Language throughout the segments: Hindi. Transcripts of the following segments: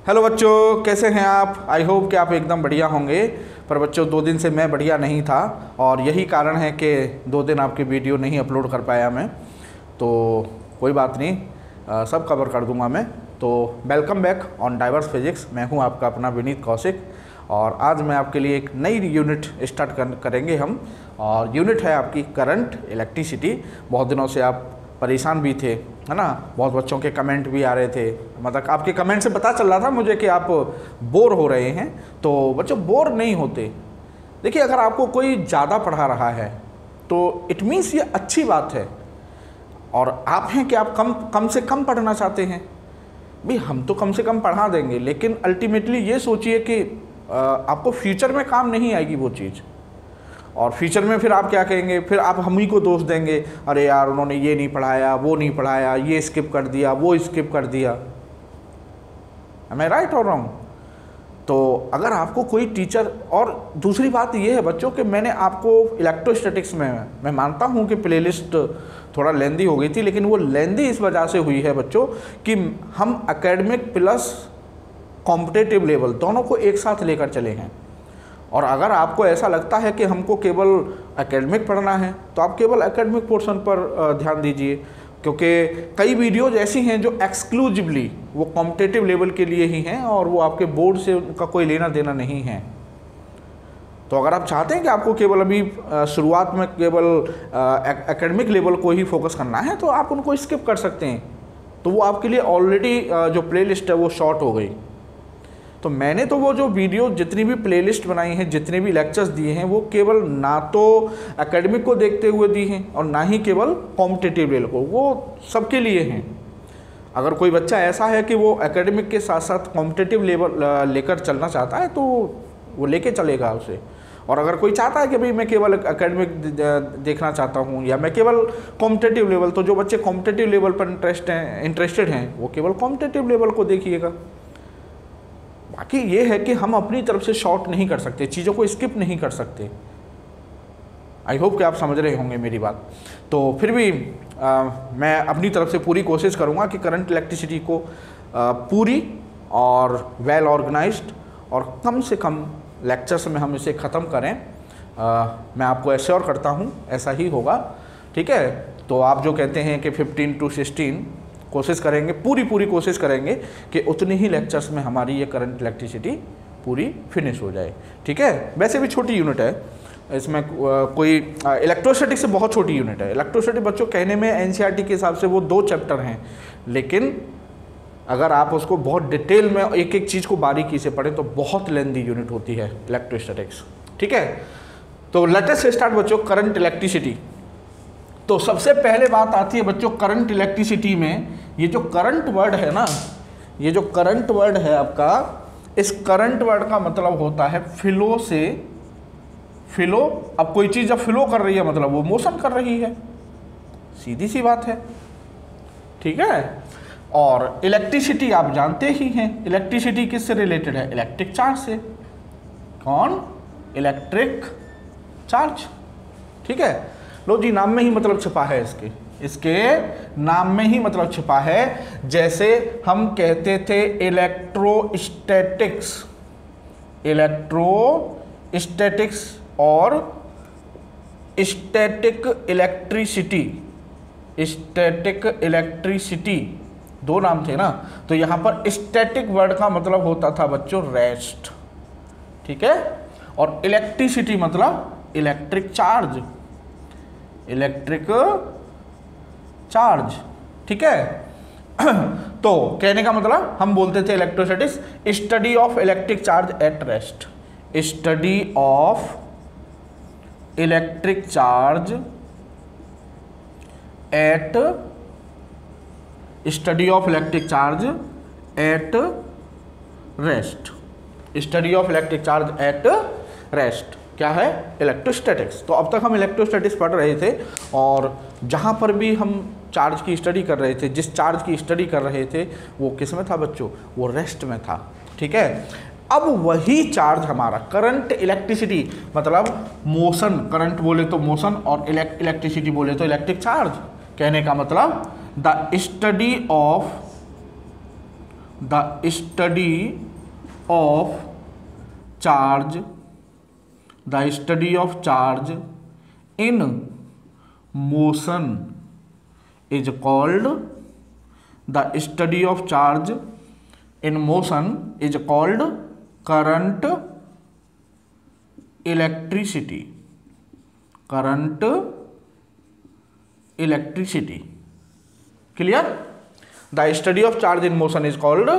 हेलो बच्चों, कैसे हैं आप। आई होप कि आप एकदम बढ़िया होंगे। पर बच्चों 2 दिन से मैं बढ़िया नहीं था और यही कारण है कि 2 दिन आपकी वीडियो नहीं अपलोड कर पाया मैं। तो कोई बात नहीं, सब कवर कर दूंगा मैं। तो welcome back on diverse physics. मैं हूं आपका अपना विनीत कौशिक और आज मैं आपके लिए एक नई यूनिट स्टार्ट करेंगे हम। और यूनिट है आपकी करंट इलेक्ट्रिसिटी। बहुत दिनों से आप परेशान भी थे, है ना। बहुत बच्चों के कमेंट भी आ रहे थे, मतलब आपके कमेंट से पता चल रहा था मुझे कि आप बोर हो रहे हैं। तो बच्चों बोर नहीं होते। देखिए, अगर आपको कोई ज़्यादा पढ़ा रहा है तो इट मीन्स ये अच्छी बात है। और आप हैं कि आप कम से कम पढ़ना चाहते हैं। भाई हम तो कम से कम पढ़ा देंगे, लेकिन अल्टीमेटली ये सोचिए कि आपको फ्यूचर में काम नहीं आएगी वो चीज़। और फ्यूचर में फिर आप क्या कहेंगे, फिर आप हम ही को दोष देंगे, अरे यार उन्होंने ये नहीं पढ़ाया, वो नहीं पढ़ाया, ये स्किप कर दिया, वो स्किप कर दिया। एम आई राइट और रॉन्ग। तो अगर आपको कोई टीचर, और दूसरी बात ये है बच्चों कि मैंने आपको इलेक्ट्रोस्टैटिक्स में, मैं मानता हूँ कि प्लेलिस्ट थोड़ा लेंदी हो गई थी, लेकिन वो लेंदी इस वजह से हुई है बच्चों कि हम एकेडमिक प्लस कॉम्पिटिटिव लेवल दोनों को एक साथ लेकर चले हैं। और अगर आपको ऐसा लगता है कि हमको केवल एकेडमिक पढ़ना है तो आप केवल एकेडमिक पोर्शन पर ध्यान दीजिए, क्योंकि कई वीडियोज ऐसी हैं जो एक्सक्लूसिवली वो कॉम्पिटिटिव लेवल के लिए ही हैं और वो आपके बोर्ड से उनका कोई लेना देना नहीं है। तो अगर आप चाहते हैं कि आपको केवल अभी शुरुआत में केवल एकेडमिक लेवल को ही फोकस करना है तो आप उनको स्किप कर सकते हैं। तो वो आपके लिए ऑलरेडी जो प्लेलिस्ट है वो शॉर्ट हो गई। तो मैंने तो वो जो वीडियो जितनी भी प्लेलिस्ट बनाई हैं, जितने भी लेक्चर्स दिए हैं, वो केवल ना तो एकेडमिक को देखते हुए दी हैं और ना ही केवल कॉम्पिटिटिव लेवल को, वो सबके लिए हैं। अगर कोई बच्चा ऐसा है कि वो एकेडमिक के साथ साथ कॉम्पिटिटिव लेवल लेकर चलना चाहता है तो वो लेके चलेगा उसे। और अगर कोई चाहता है कि भाई मैं केवल एकेडमिक देखना चाहता हूँ या मैं केवल कॉम्पिटिटिव लेवल, तो जो बच्चे कॉम्पिटिटिव लेवल पर इंटरेस्टेड हैं वो केवल कॉम्पिटिटिव लेवल को देखिएगा। बाकी ये है कि हम अपनी तरफ से शॉर्ट नहीं कर सकते, चीज़ों को स्किप नहीं कर सकते। आई होप कि आप समझ रहे होंगे मेरी बात। तो फिर भी मैं अपनी तरफ से पूरी कोशिश करूँगा कि करंट इलेक्ट्रिसिटी को पूरी और वेल ऑर्गेनाइज्ड और कम से कम लेक्चर्स में हम इसे ख़त्म करें। मैं आपको एश्योर करता हूँ ऐसा ही होगा, ठीक है। तो आप जो कहते हैं कि 15 to 16 कोशिश करेंगे, पूरी कोशिश करेंगे कि उतने ही लेक्चर्स में हमारी ये करंट इलेक्ट्रिसिटी पूरी फिनिश हो जाए, ठीक है। वैसे भी छोटी यूनिट है, इसमें कोई इलेक्ट्रोस्टैटिक्स से बहुत छोटी यूनिट है। इलेक्ट्रोस्टैटिक बच्चों कहने में एनसीईआरटी के हिसाब से वो 2 चैप्टर हैं, लेकिन अगर आप उसको बहुत डिटेल में एक एक चीज़ को बारीकी से पढ़ें तो बहुत लेंदी यूनिट होती है इलेक्ट्रोस्टैटिक्स, ठीक है। तो लेट अस स्टार्ट बच्चों करंट इलेक्ट्रिसिटी। तो सबसे पहले बात आती है बच्चों करंट इलेक्ट्रिसिटी में, ये जो करंट वर्ड है ना, ये जो करंट वर्ड है आपका, इस करंट वर्ड का मतलब होता है फ्लो से। फ्लो, अब कोई चीज़ जब फ्लो कर रही है मतलब वो मोशन कर रही है, सीधी सी बात है, ठीक है। और इलेक्ट्रिसिटी आप जानते ही हैं, इलेक्ट्रिसिटी किससे रिलेटेड है, इलेक्ट्रिक चार्ज से। कौन, इलेक्ट्रिक चार्ज, ठीक है। लो जी, नाम में ही मतलब छिपा है इसके नाम में ही मतलब छिपा है। जैसे हम कहते थे इलेक्ट्रोस्टैटिक्स, इलेक्ट्रोस्टैटिक्स और स्टैटिक इलेक्ट्रिसिटी, स्टैटिक इलेक्ट्रिसिटी 2 नाम थे ना। तो यहाँ पर स्टैटिक वर्ड का मतलब होता था बच्चों रेस्ट, ठीक है। और इलेक्ट्रिसिटी मतलब इलेक्ट्रिक चार्ज, इलेक्ट्रिक चार्ज, ठीक है। तो कहने का मतलब हम बोलते थे electrostatics study of electric charge at rest, study of electric charge at, study of electric charge at rest, study of electric charge at rest क्या है, इलेक्ट्रोस्टैटिक्स। तो अब तक हम इलेक्ट्रोस्टैटिक्स पढ़ रहे थे और जहाँ पर भी हम चार्ज की स्टडी कर रहे थे, जिस चार्ज की स्टडी कर रहे थे वो किस में था बच्चों, वो रेस्ट में था, ठीक है। अब वही चार्ज हमारा करंट इलेक्ट्रिसिटी मतलब मोशन, करंट बोले तो मोशन और इलेक्ट्रिसिटी बोले तो इलेक्ट्रिक चार्ज। कहने का मतलब the study of the study of charge, the study of charge in motion is called, the study of charge in motion is called current electricity, current electricity. Clear? The study of charge in motion is called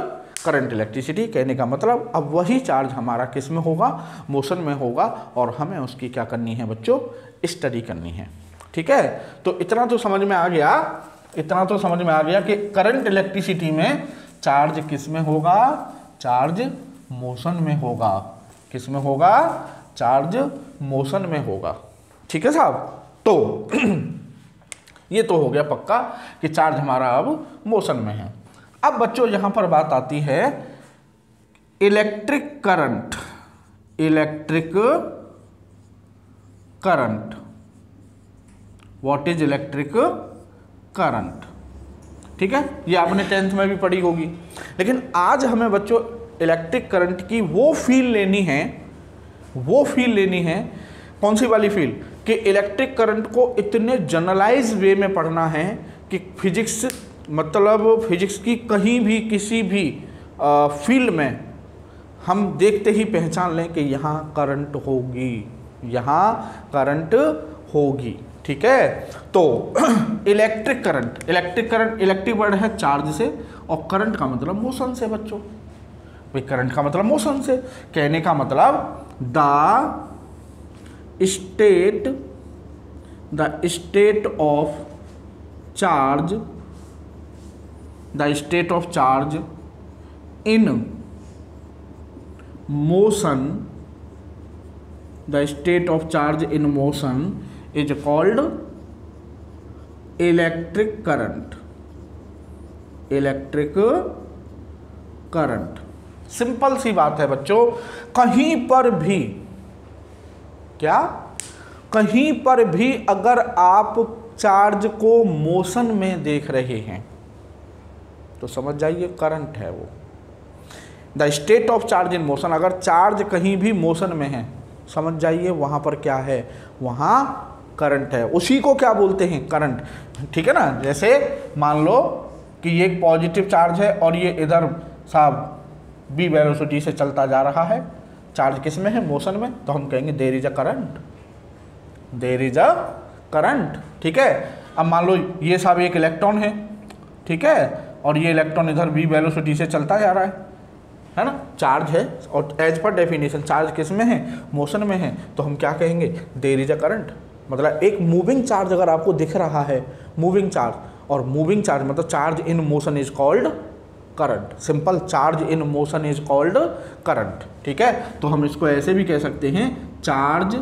current electricity. कहने का मतलब अब वही चार्ज हमारा किस में होगा, मोशन में होगा, और हमें उसकी क्या करनी है बच्चों, स्टडी करनी है। ठीक है, तो इतना तो समझ में आ गया, इतना तो समझ में आ गया कि करंट इलेक्ट्रिसिटी में चार्ज किस में होगा, चार्ज मोशन में होगा। किस में होगा, चार्ज मोशन में होगा। ठीक है साहब, तो ये तो हो गया पक्का कि चार्ज हमारा अब मोशन में है। अब बच्चों यहां पर बात आती है electric current, electric current. What is electric current? ठीक है, ये आपने 10th में भी पढ़ी होगी, लेकिन आज हमें बच्चों इलेक्ट्रिक करंट की वो फील लेनी है, वो फील लेनी है। कौन सी वाली फील? कि इलेक्ट्रिक करंट को इतने जनरलाइज वे में पढ़ना है कि फिजिक्स, मतलब फिजिक्स की कहीं भी किसी भी फील्ड में हम देखते ही पहचान लें कि यहाँ करंट होगी, यहाँ करंट होगी। ठीक है, तो electric current, electric current, electric word है चार्ज से, और करंट का मतलब मोशन से बच्चों। भाई करंट का मतलब मोशन से, कहने का मतलब the state of charge, the state of charge in motion, the state of charge in motion is called electric current, electric current. Simple सी बात है बच्चों, कहीं पर भी, क्या, कहीं पर भी अगर आप चार्ज को मोशन में देख रहे हैं तो समझ जाइए करंट है वो। The state of charge in motion, अगर चार्ज कहीं भी मोशन में है समझ जाइए वहां पर क्या है, वहां करंट है। उसी को क्या बोलते हैं, करंट। ठीक है ना, जैसे मान लो कि ये एक पॉजिटिव चार्ज है और ये इधर साहब बी वेलोसिटी से चलता जा रहा है, चार्ज किस में है, मोशन में, तो हम कहेंगे there is a current, there is a current. ठीक है, अब मान लो ये साहब एक इलेक्ट्रॉन है, ठीक है, और ये इलेक्ट्रॉन इधर बी वेलोसिटी से चलता जा रहा है ना, चार्ज है, और एज पर डेफिनेशन चार्ज किस में है, मोशन में है, तो हम क्या कहेंगे, देयर इज अ करंट। मतलब एक मूविंग चार्ज अगर आपको दिख रहा है, मूविंग चार्ज, और मूविंग चार्ज मतलब charge in motion is called current. Simple, charge in motion is called current. ठीक है, तो हम इसको ऐसे भी कह सकते हैं, charge,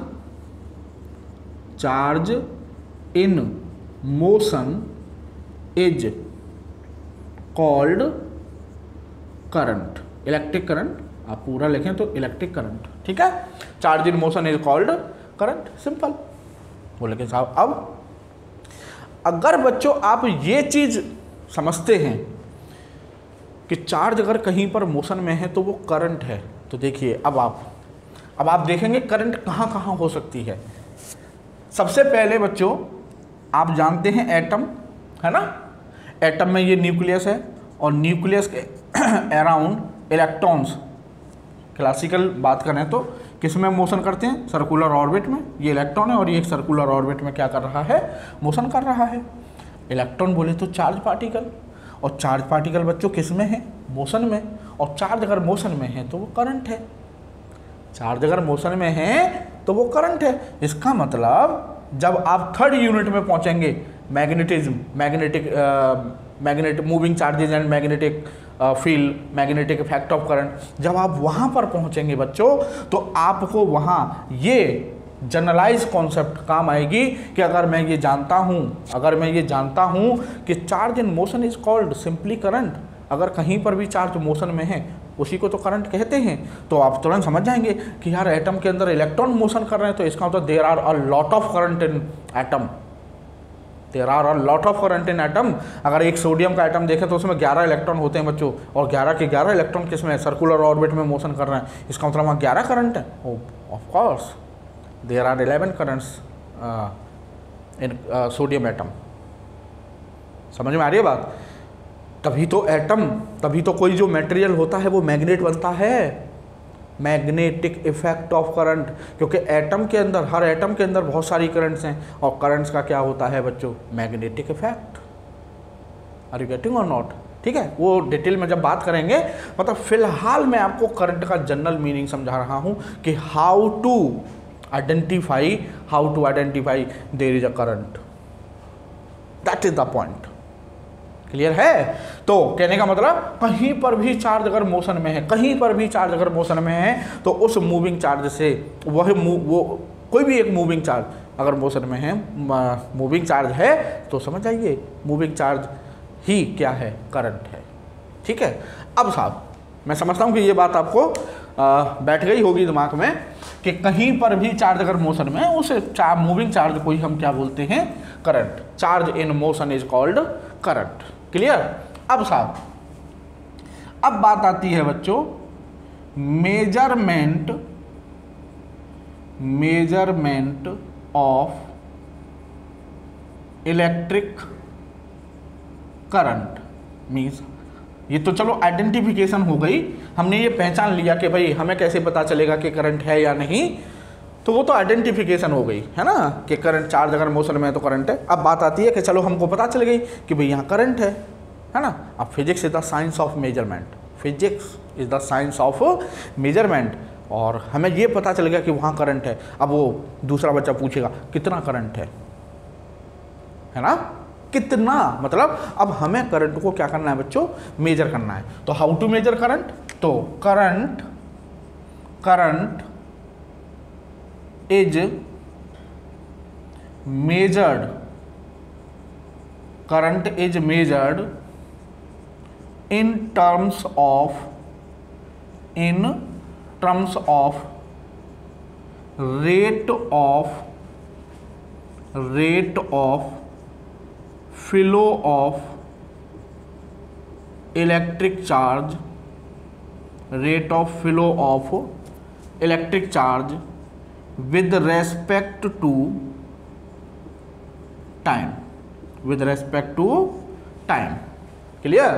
charge in motion is called current, electric current. आप पूरा लिखें तो इलेक्ट्रिक करंट। ठीक है, charge in motion is called current, simple. बोले कि साहब अब अगर बच्चों आप ये चीज समझते हैं कि चार्ज अगर कहीं पर मोशन में है तो वो करंट है, तो देखिए अब आप देखेंगे करंट कहाँ कहाँ हो सकती है। सबसे पहले बच्चों आप जानते हैं एटम, है ना, एटम में ये न्यूक्लियस है और न्यूक्लियस के अराउंड इलेक्ट्रॉन्स, क्लासिकल बात करें तो किस में मोशन करते हैं, सर्कुलर ऑर्बिट में। ये इलेक्ट्रॉन है और ये एक सर्कुलर ऑर्बिट में क्या कर रहा है, मोशन कर रहा है। इलेक्ट्रॉन बोले तो चार्ज पार्टिकल, और चार्ज पार्टिकल बच्चों किस में है, मोशन में, और चार्ज अगर मोशन में है तो वो करंट है। चार्ज अगर मोशन में है तो वो करंट है। इसका मतलब जब आप थर्ड यूनिट में पहुंचेंगे, magnetism, magnetic moving charges and magnetic field, magnetic effect of current, जब आप वहाँ पर पहुँचेंगे बच्चों तो आपको वहाँ ये जनरलाइज कॉन्सेप्ट काम आएगी कि अगर मैं ये जानता हूँ कि charge in motion is called simply current, अगर कहीं पर भी चार्ज मोशन में है उसी को तो करंट कहते हैं, तो आप तुरंत समझ जाएंगे कि यार एटम के अंदर इलेक्ट्रॉन मोशन कर रहे हैं तो इसका मतलब there are a lot of current in atom. There are a lot of current in atom. अगर एक सोडियम का एटम देखें तो उसमें 11 इलेक्ट्रॉन होते हैं बच्चों, और 11 के 11 इलेक्ट्रॉन किसमें सर्कुलर ऑर्बिट में मोशन कर रहे हैं, इसका मतलब वहाँ 11 करंट है। Of course there are 11 currents in sodium atom. समझ में आ रही है बात? तभी तो एटम, तभी तो कोई जो मटेरियल होता है वो मैग्नेट बनता है, मैग्नेटिक इफेक्ट ऑफ करंट, क्योंकि एटम के अंदर, हर एटम के अंदर बहुत सारी करंट्स हैं, और करंट्स का क्या होता है बच्चों, magnetic effect. Are you getting और नॉट? ठीक है, वो डिटेल में जब बात करेंगे। मतलब फिलहाल मैं आपको करंट का जनरल मीनिंग समझा रहा हूं कि how to identify there is a current, that is the point. Clear है? तो कहने का मतलब कहीं पर भी चार्ज अगर मोशन में है, कहीं पर भी चार्ज अगर मोशन में है, तो उस मूविंग चार्ज से वो कोई भी एक मूविंग चार्ज अगर मोशन में है, मूविंग चार्ज है, तो समझ जाइए मूविंग चार्ज ही क्या है, करंट है। ठीक है, अब साहब मैं समझता हूँ कि ये बात आपको बैठ गई होगी दिमाग में कि कहीं पर भी चार्ज अगर मोशन में है, उस मूविंग चार्ज को ही हम क्या बोलते हैं, current. Charge in motion is called current. Clear? अब साहब, अब बात आती है बच्चों measurement of electric current. Means ये तो चलो आइडेंटिफिकेशन हो गई, हमने ये पहचान लिया कि भाई हमें कैसे पता चलेगा कि करंट है या नहीं, तो वो तो आइडेंटिफिकेशन हो गई है ना, कि करंट, चार्ज अगर मोशन में है तो करंट है। अब बात आती है कि चलो हमको पता चल गई कि भाई यहाँ करंट है ना। अब physics is the science of measurement, physics is the science of measurement, और हमें ये पता चल गया कि वहाँ करंट है। अब वो दूसरा बच्चा पूछेगा कितना करंट है ना, कितना, मतलब अब हमें करंट को क्या करना है बच्चों, मेजर करना है। तो हाउ टू मेजर करंट? तो current is measured in terms of rate of flow of electric charge, with respect to time। Clear?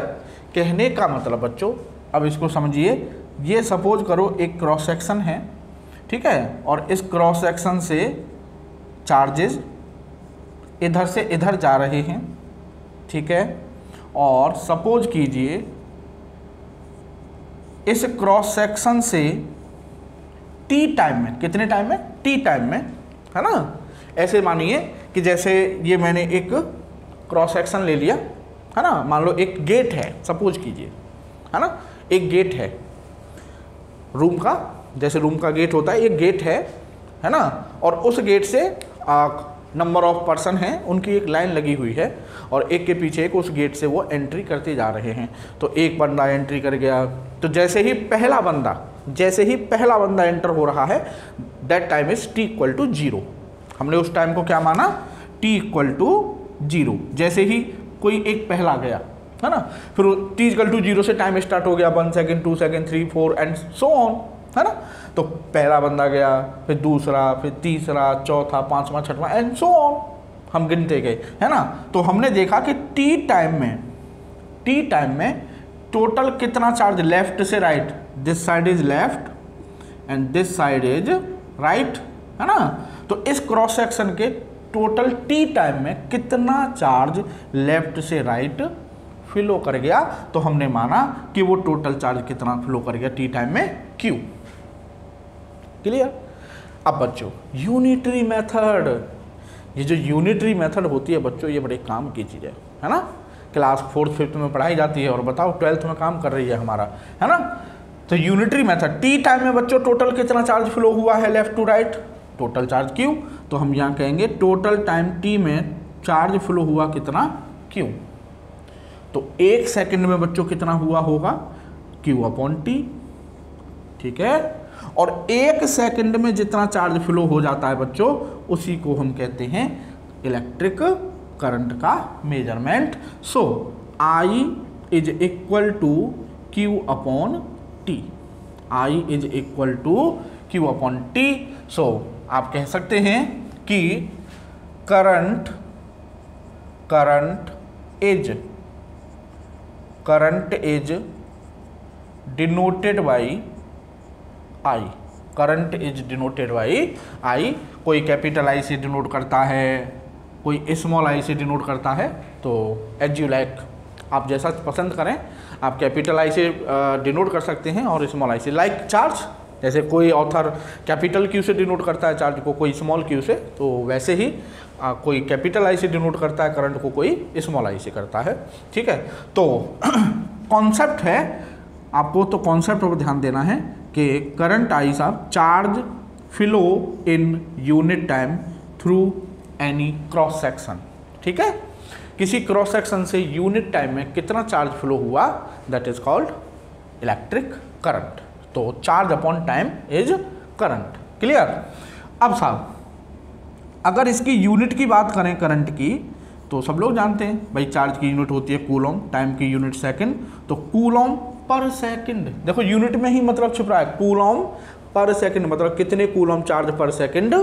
कहने का मतलब बच्चों, अब इसको समझिए, ये सपोज करो एक क्रॉस सेक्शन है, ठीक है, और इस क्रॉस सेक्शन से चार्जेस इधर से इधर जा रहे हैं, ठीक है, और सपोज कीजिए इस क्रॉस सेक्शन से टी टाइम में, कितने टाइम में, टी टाइम में, है ना। ऐसे मानिए कि जैसे ये मैंने एक क्रॉस सेक्शन ले लिया, है ना, मान लो एक गेट है, सपोज कीजिए, है ना, एक गेट है रूम का, जैसे रूम का गेट होता है, एक गेट है ना, और उस गेट से नंबर ऑफ पर्सन हैं, उनकी एक लाइन लगी हुई है, और एक के पीछे एक उस गेट से वो एंट्री करते जा रहे हैं। तो एक बंदा एंट्री कर गया, तो जैसे ही पहला बंदा एंटर हो रहा है, that time is t equal to 0। हमने उस टाइम को क्या माना, t इक्वल टू 0। जैसे ही कोई एक पहला गया, है ना, फिर t इक्वल टू 0 से टाइम स्टार्ट हो गया, 1 second, 2 second, 3, 4 and so on, है ना। तो पहला बंदा गया, फिर दूसरा, फिर तीसरा, चौथा, पांचवा, छठवां एंड सो ऑन, हम गिनते गए, है ना। तो हमने देखा कि टी टाइम में टोटल कितना चार्ज लेफ्ट से right, this side is left and this side is right, है ना। तो इस क्रॉस सेक्शन के टोटल टी टाइम में कितना चार्ज लेफ्ट से राइट फ्लो कर गया, तो हमने माना कि वो टोटल चार्ज कितना फ्लो कर गया टी टाइम में, Q। क्लियर? अब बच्चों यूनिटरी मेथड, ये जो यूनिटरी मेथड होती है बच्चों, ये बड़े काम की चीज़ है ना। क्लास 4th 5th में पढ़ाई जाती है, और बताओ 12th में काम कर रही है हमारा, है ना। तो यूनिटरी मेथड, टी टाइम में बच्चों टोटल कितना चार्ज फ्लो हुआ है left to right, total charge Q। तो हम यहाँ कहेंगे टोटल टाइम T में चार्ज फ्लो हुआ कितना, Q। तो 1 सेकंड में बच्चों कितना हुआ होगा, Q/T, ठीक है। और 1 सेकंड में जितना चार्ज फ्लो हो जाता है बच्चों, उसी को हम कहते हैं इलेक्ट्रिक करंट का measurement. So I is equal to Q upon T, I is equal to Q upon T। So आप कह सकते हैं कि current is denoted by I, current is denoted by I। कोई कैपिटल I से डिनोट करता है, कोई स्मॉल I से डिनोट करता है, तो एज यू लाइक, आप जैसा पसंद करें। आप कैपिटल I से डिनोट कर सकते हैं और स्मॉल I से, लाइक चार्ज, जैसे कोई ऑथर कैपिटल Q से डिनोट करता है चार्ज को, कोई स्मॉल q से, तो वैसे ही कोई कैपिटल I से डिनोट करता है करंट को, कोई स्मॉल I से करता है। ठीक है, तो कॉन्सेप्ट है, आपको तो कॉन्सेप्ट पर ध्यान देना है कि करंट I साहब charge flow in unit time through any cross section. ठीक है, किसी क्रॉस सेक्शन से यूनिट टाइम में कितना चार्ज फ्लो हुआ, that is called electric current. तो charge upon time is current. Clear. अब साहब अगर इसकी यूनिट की बात करें करंट की, तो सब लोग जानते हैं भाई चार्ज की यूनिट होती है कूलम, टाइम की यूनिट सेकंड, तो कूलम पर सेकंड, देखो यूनिट में ही मतलब छुप रहा है, कूलम पर सेकंड मतलब कितने कूलम चार्ज पर सेकंड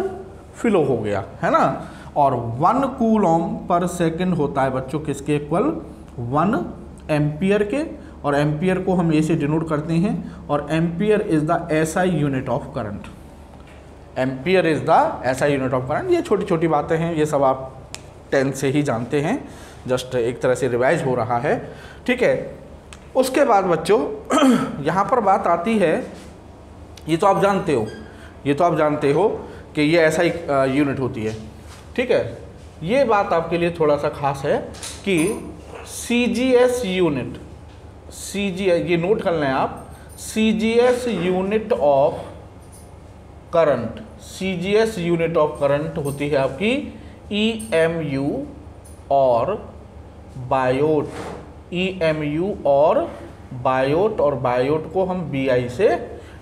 फ्लो हो गया, है ना। और 1 कूलम पर सेकंड होता है बच्चों किसके इक्वल, 1 एम्पियर के, और एम्पियर को हम ए से डिनोट करते हैं, और ampere is the SI unit of current. Ampere is the SI unit of current. ये छोटी छोटी बातें हैं, ये सब आप 10th से ही जानते हैं, जस्ट एक तरह से रिवाइज हो रहा है। ठीक है, उसके बाद बच्चों यहाँ पर बात आती है, ये तो आप जानते हो, ये तो आप जानते हो कि ये एसआई यूनिट होती है। ठीक है, ये बात आपके लिए थोड़ा सा खास है कि CGS यूनिट, CGS ये नोट कर लें आप, CGS unit of current, CGS unit of current होती है आपकी EMU और बायोट, EMU और बायोट, और बायोट को हम BI से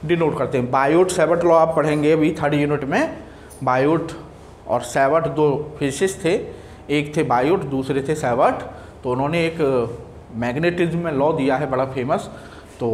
डिनोट करते हैं। बायोट सेवट लॉ आप पढ़ेंगे अभी 3rd यूनिट में। बायोट और सेवट 2 फिजिसिस्ट थे, एक थे बायोट दूसरे थे सेवट, तो उन्होंने एक मैग्नेटिज्म में लॉ दिया है बड़ा फेमस, तो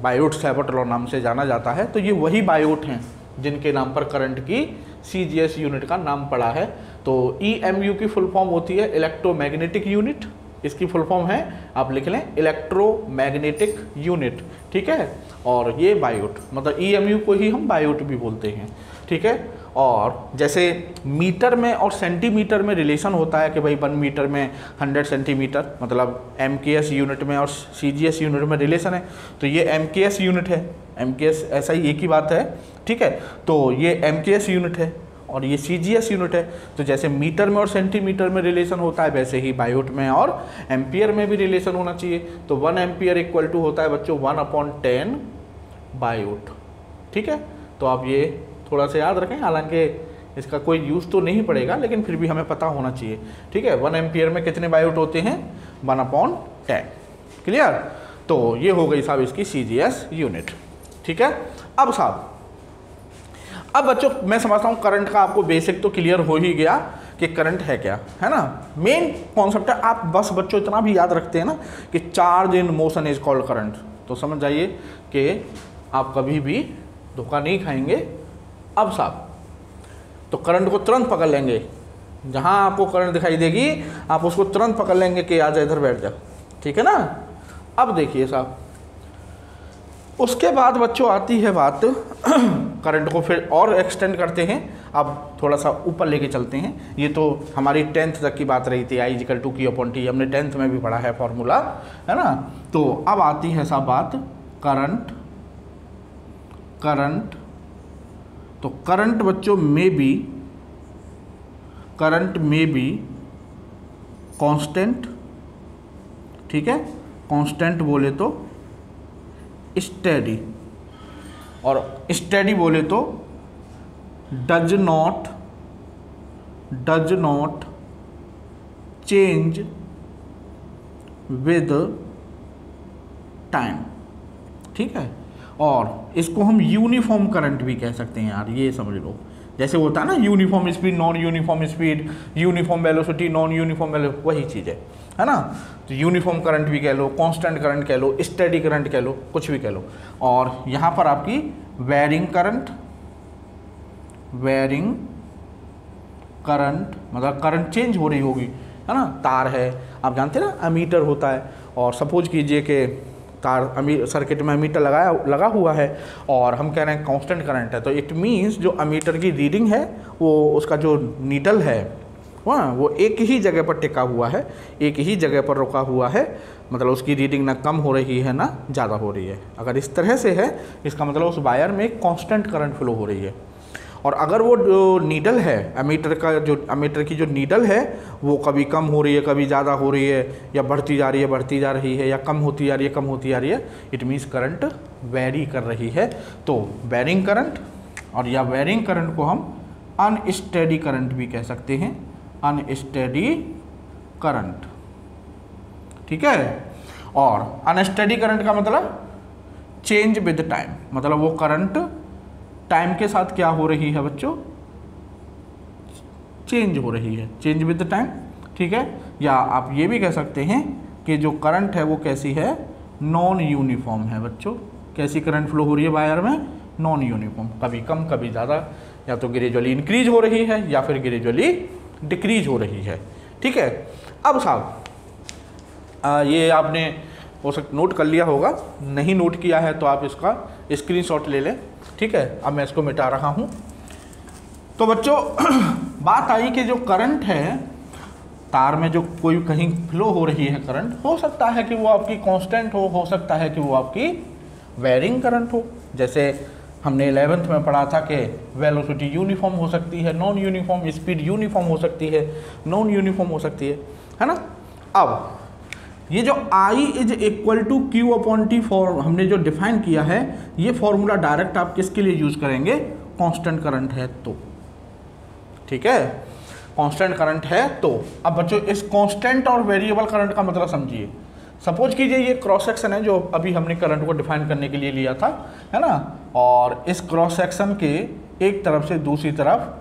बायोट सेवट लॉ नाम से जाना जाता है। तो ये वही बायोट हैं जिनके नाम पर करंट की CGS यूनिट का नाम पड़ा है। तो EMU की फुल फॉर्म होती है इलेक्ट्रोमैग्नेटिक यूनिट, इसकी फुल फॉर्म है आप लिख लें इलेक्ट्रोमैग्नेटिक यूनिट। ठीक है, और ये बायोट मतलब EMU को ही हम बायोट भी बोलते हैं। ठीक है, और जैसे मीटर में और सेंटीमीटर में रिलेशन होता है कि भाई 1 मीटर में 100 सेंटीमीटर, मतलब MKS यूनिट में और CGS यूनिट में रिलेशन है, तो ये MKS यूनिट है, MKS ऐसा ही एक ही बात है। ठीक है, तो ये MKS यूनिट है और ये CGS यूनिट है। तो जैसे मीटर में और सेंटीमीटर में रिलेशन होता है, वैसे ही बायोट में और एम्पियर में भी रिलेशन होना चाहिए। तो 1 एम्पियर इक्वल टू होता है बच्चों 1/10 बायोट। ठीक है, तो आप ये थोड़ा सा याद रखें, हालांकि इसका कोई यूज़ तो नहीं पड़ेगा, लेकिन फिर भी हमें पता होना चाहिए। ठीक है, 1 एम्पियर में कितने बायोट होते हैं, 1/10। क्लियर। तो ये हो गई साहब इसकी CGS यूनिट। ठीक है, अब साहब अब बच्चों मैं समझता हूँ करंट का आपको बेसिक तो क्लियर हो ही गया कि करंट है क्या, है ना। मेन कॉन्सेप्ट है, आप बस बच्चों इतना भी याद रखते हैं ना कि charge in motion is called current, तो समझ जाइए कि आप कभी भी धोखा नहीं खाएंगे। अब साहब तो करंट को तुरंत पकड़ लेंगे, जहाँ आपको करंट दिखाई देगी आप उसको तुरंत पकड़ लेंगे कि आजा इधर बैठ जा। ठीक है ना। अब देखिए साहब, उसके बाद बच्चों आती है बात करंट को फिर और एक्सटेंड करते हैं, अब थोड़ा सा ऊपर लेके चलते हैं। ये तो हमारी 10th तक की बात रही थी, I = Q/T, हमने 10th में भी पढ़ा है फॉर्मूला, है ना। तो अब आती है साहब बात करंट। तो करंट बच्चों में भी कांस्टेंट। ठीक है, कांस्टेंट बोले तो स्टेडी, और स्टेडी बोले तो does not change with time. ठीक है, और इसको हम यूनिफॉर्म करंट भी कह सकते हैं यार, ये समझ लो, जैसे होता है ना uniform speed, non uniform speed, uniform velocity, non uniform velocity, वही चीज़ है ना। तो यूनिफॉर्म करंट भी कह लो, कांस्टेंट करंट कह लो, स्टेडी करंट कह लो, कुछ भी कह लो। और यहाँ पर आपकी वेरिंग करंट, वेरिंग करंट मतलब करंट चेंज हो रही होगी, है ना। तार है, आप जानते हैं ना अमीटर होता है, और सपोज कीजिए कि तार सर्किट में अमीटर लगा हुआ है और हम कह रहे हैं कांस्टेंट करंट है, तो इट मीन्स जो अमीटर की रीडिंग है वो उसका जो नीडल है वो एक ही जगह पर टिका हुआ है, एक ही जगह पर रुका हुआ है, मतलब उसकी रीडिंग ना कम हो रही है ना ज़्यादा हो रही है। अगर इस तरह से है इसका मतलब उस वायर में एक कांस्टेंट करंट फ्लो हो रही है। और अगर वो जो नीडल है अमीटर की जो नीडल है वो कभी कम हो रही है, कभी ज़्यादा हो रही है, या बढ़ती जा रही है, या कम होती जा रही है, इट मीन्स करंट वेरी कर रही है। तो वेरिंग करंट, और या वेरिंग करंट को हम अनस्टेडी करंट भी कह सकते हैं, अनस्टेडी करंट, ठीक है। और अनस्टेडी करंट का मतलब चेंज विद टाइम, मतलब वो करंट टाइम के साथ क्या हो रही है बच्चों, चेंज हो रही है, चेंज विद टाइम, ठीक है। या आप ये भी कह सकते हैं कि जो करंट है वो कैसी है, नॉन यूनिफॉर्म है बच्चों। कैसी करंट फ्लो हो रही है वायर में, नॉन यूनिफॉर्म, कभी कम कभी ज़्यादा, या तो ग्रेजुअली इंक्रीज हो रही है या फिर ग्रेजुअली डिक्रीज हो रही है, ठीक है। अब साहब ये आपने हो सकता नोट कर लिया होगा, नहीं नोट किया है तो आप इसका स्क्रीनशॉट ले लें, ठीक है। अब मैं इसको मिटा रहा हूँ। तो बच्चों बात आई कि जो करंट है तार में, जो कोई कहीं फ्लो हो रही है करंट, हो सकता है कि वो आपकी कांस्टेंट हो सकता है कि वो आपकी वेरिंग करंट हो। जैसे हमने 11th में पढ़ा था कि वेलोसिटी यूनिफॉर्म हो सकती है, नॉन यूनिफॉर्म, स्पीड यूनिफॉर्म हो सकती है, नॉन यूनिफॉर्म हो सकती है ना। अब ये जो I is equal to Q upon T form हमने जो डिफाइन किया है, ये फॉर्मूला डायरेक्ट आप किसके लिए यूज करेंगे, कांस्टेंट करंट है तो, ठीक है, कांस्टेंट करंट है तो। अब बच्चों इस कांस्टेंट और वेरिएबल करंट का मतलब समझिए। सपोज कीजिए ये क्रॉस सेक्शन है जो अभी हमने करंट को डिफाइन करने के लिए लिया था, है ना। और इस क्रॉस सेक्शन के एक तरफ से दूसरी तरफ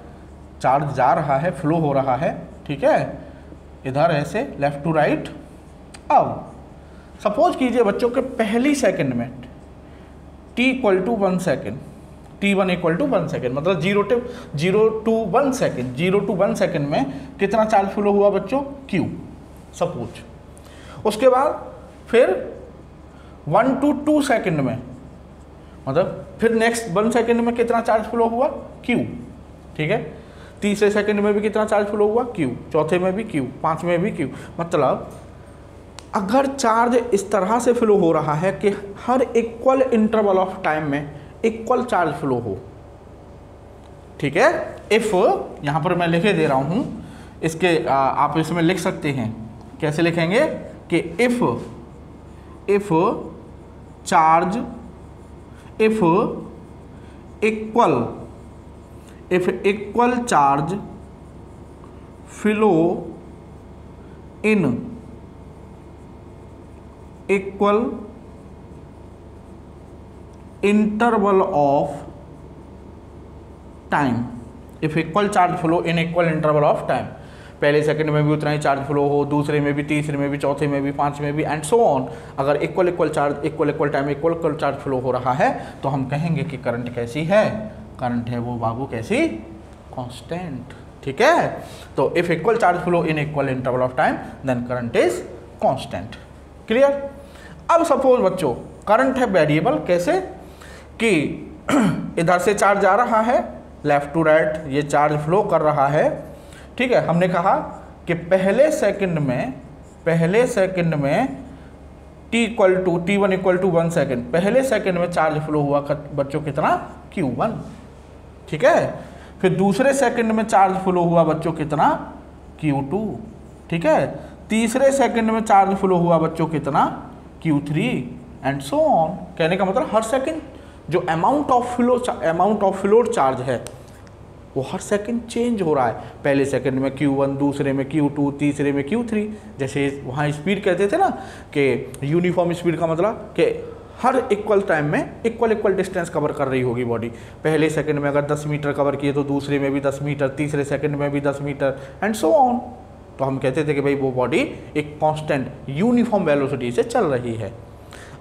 चार्ज जा रहा है, फ्लो हो रहा है, ठीक है, इधर ऐसे लेफ्ट टू राइट। अब सपोज कीजिए बच्चों के पहली सेकंड में t equal to 1 second, t1 equal to 1 second, मतलब 0 to 1 सेकेंड, 0 to 1 सेकेंड में कितना चार्ज फ्लो हुआ बच्चों, q सपोज। उसके बाद फिर 1 to 2 सेकेंड में, मतलब फिर नेक्स्ट 1 सेकेंड में कितना चार्ज फ्लो हुआ, q, ठीक है। तीसरे सेकेंड में भी कितना चार्ज फ्लो हुआ, q, चौथे में भी q, पांचवें में भी q। मतलब अगर चार्ज इस तरह से फ्लो हो रहा है कि हर इक्वल इंटरवल ऑफ टाइम में इक्वल चार्ज फ्लो हो, ठीक है। इफ यहाँ पर मैं लिखे दे रहा हूँ, इसके आप इसमें लिख सकते हैं, कैसे लिखेंगे कि if charge, if equal charge flow in equal interval of time, if equal charge flow in equal interval of time, पहले सेकंड में भी उतना ही चार्ज फ्लो हो, दूसरे में भी, तीसरे में भी, चौथे में भी, पांचवें में भी, एंड सो ऑन। अगर equal charge, equal time, equal charge flow हो रहा है तो हम कहेंगे कि करंट कैसी है, करंट है वो बाबू कैसी, कांस्टेंट, ठीक है। तो if equal charge flow in equal interval of time then current is constant, clear. अब सपोज बच्चों करंट है वेरिएबल, कैसे कि इधर से चार्ज आ रहा है, लेफ्ट टू राइट ये चार्ज फ्लो कर रहा है, ठीक है। हमने कहा कि पहले सेकंड में t1 इक्वल टू 1 सेकेंड, पहले सेकंड में चार्ज फ्लो हुआ बच्चों कितना, q1, ठीक है। फिर दूसरे सेकंड में चार्ज फ्लो हुआ बच्चों कितना, q2, ठीक है। तीसरे सेकंड में चार्ज फ्लो हुआ बच्चों कितना, q3, एंड सो ऑन। कहने का मतलब हर सेकंड जो अमाउंट ऑफ फ्लो चार्ज है वो हर सेकंड चेंज हो रहा है। पहले सेकंड में q1, दूसरे में q2, तीसरे में q3। जैसे वहाँ स्पीड कहते थे ना कि यूनिफॉर्म स्पीड का मतलब कि हर इक्वल टाइम में इक्वल डिस्टेंस कवर कर रही होगी बॉडी। पहले सेकंड में अगर 10 मीटर कवर किए तो दूसरे में भी 10 मीटर, तीसरे सेकंड में भी 10 मीटर एंड सो ऑन। तो हम कहते थे कि भाई वो बॉडी एक कांस्टेंट यूनिफॉर्म वेलोसिटी से चल रही है।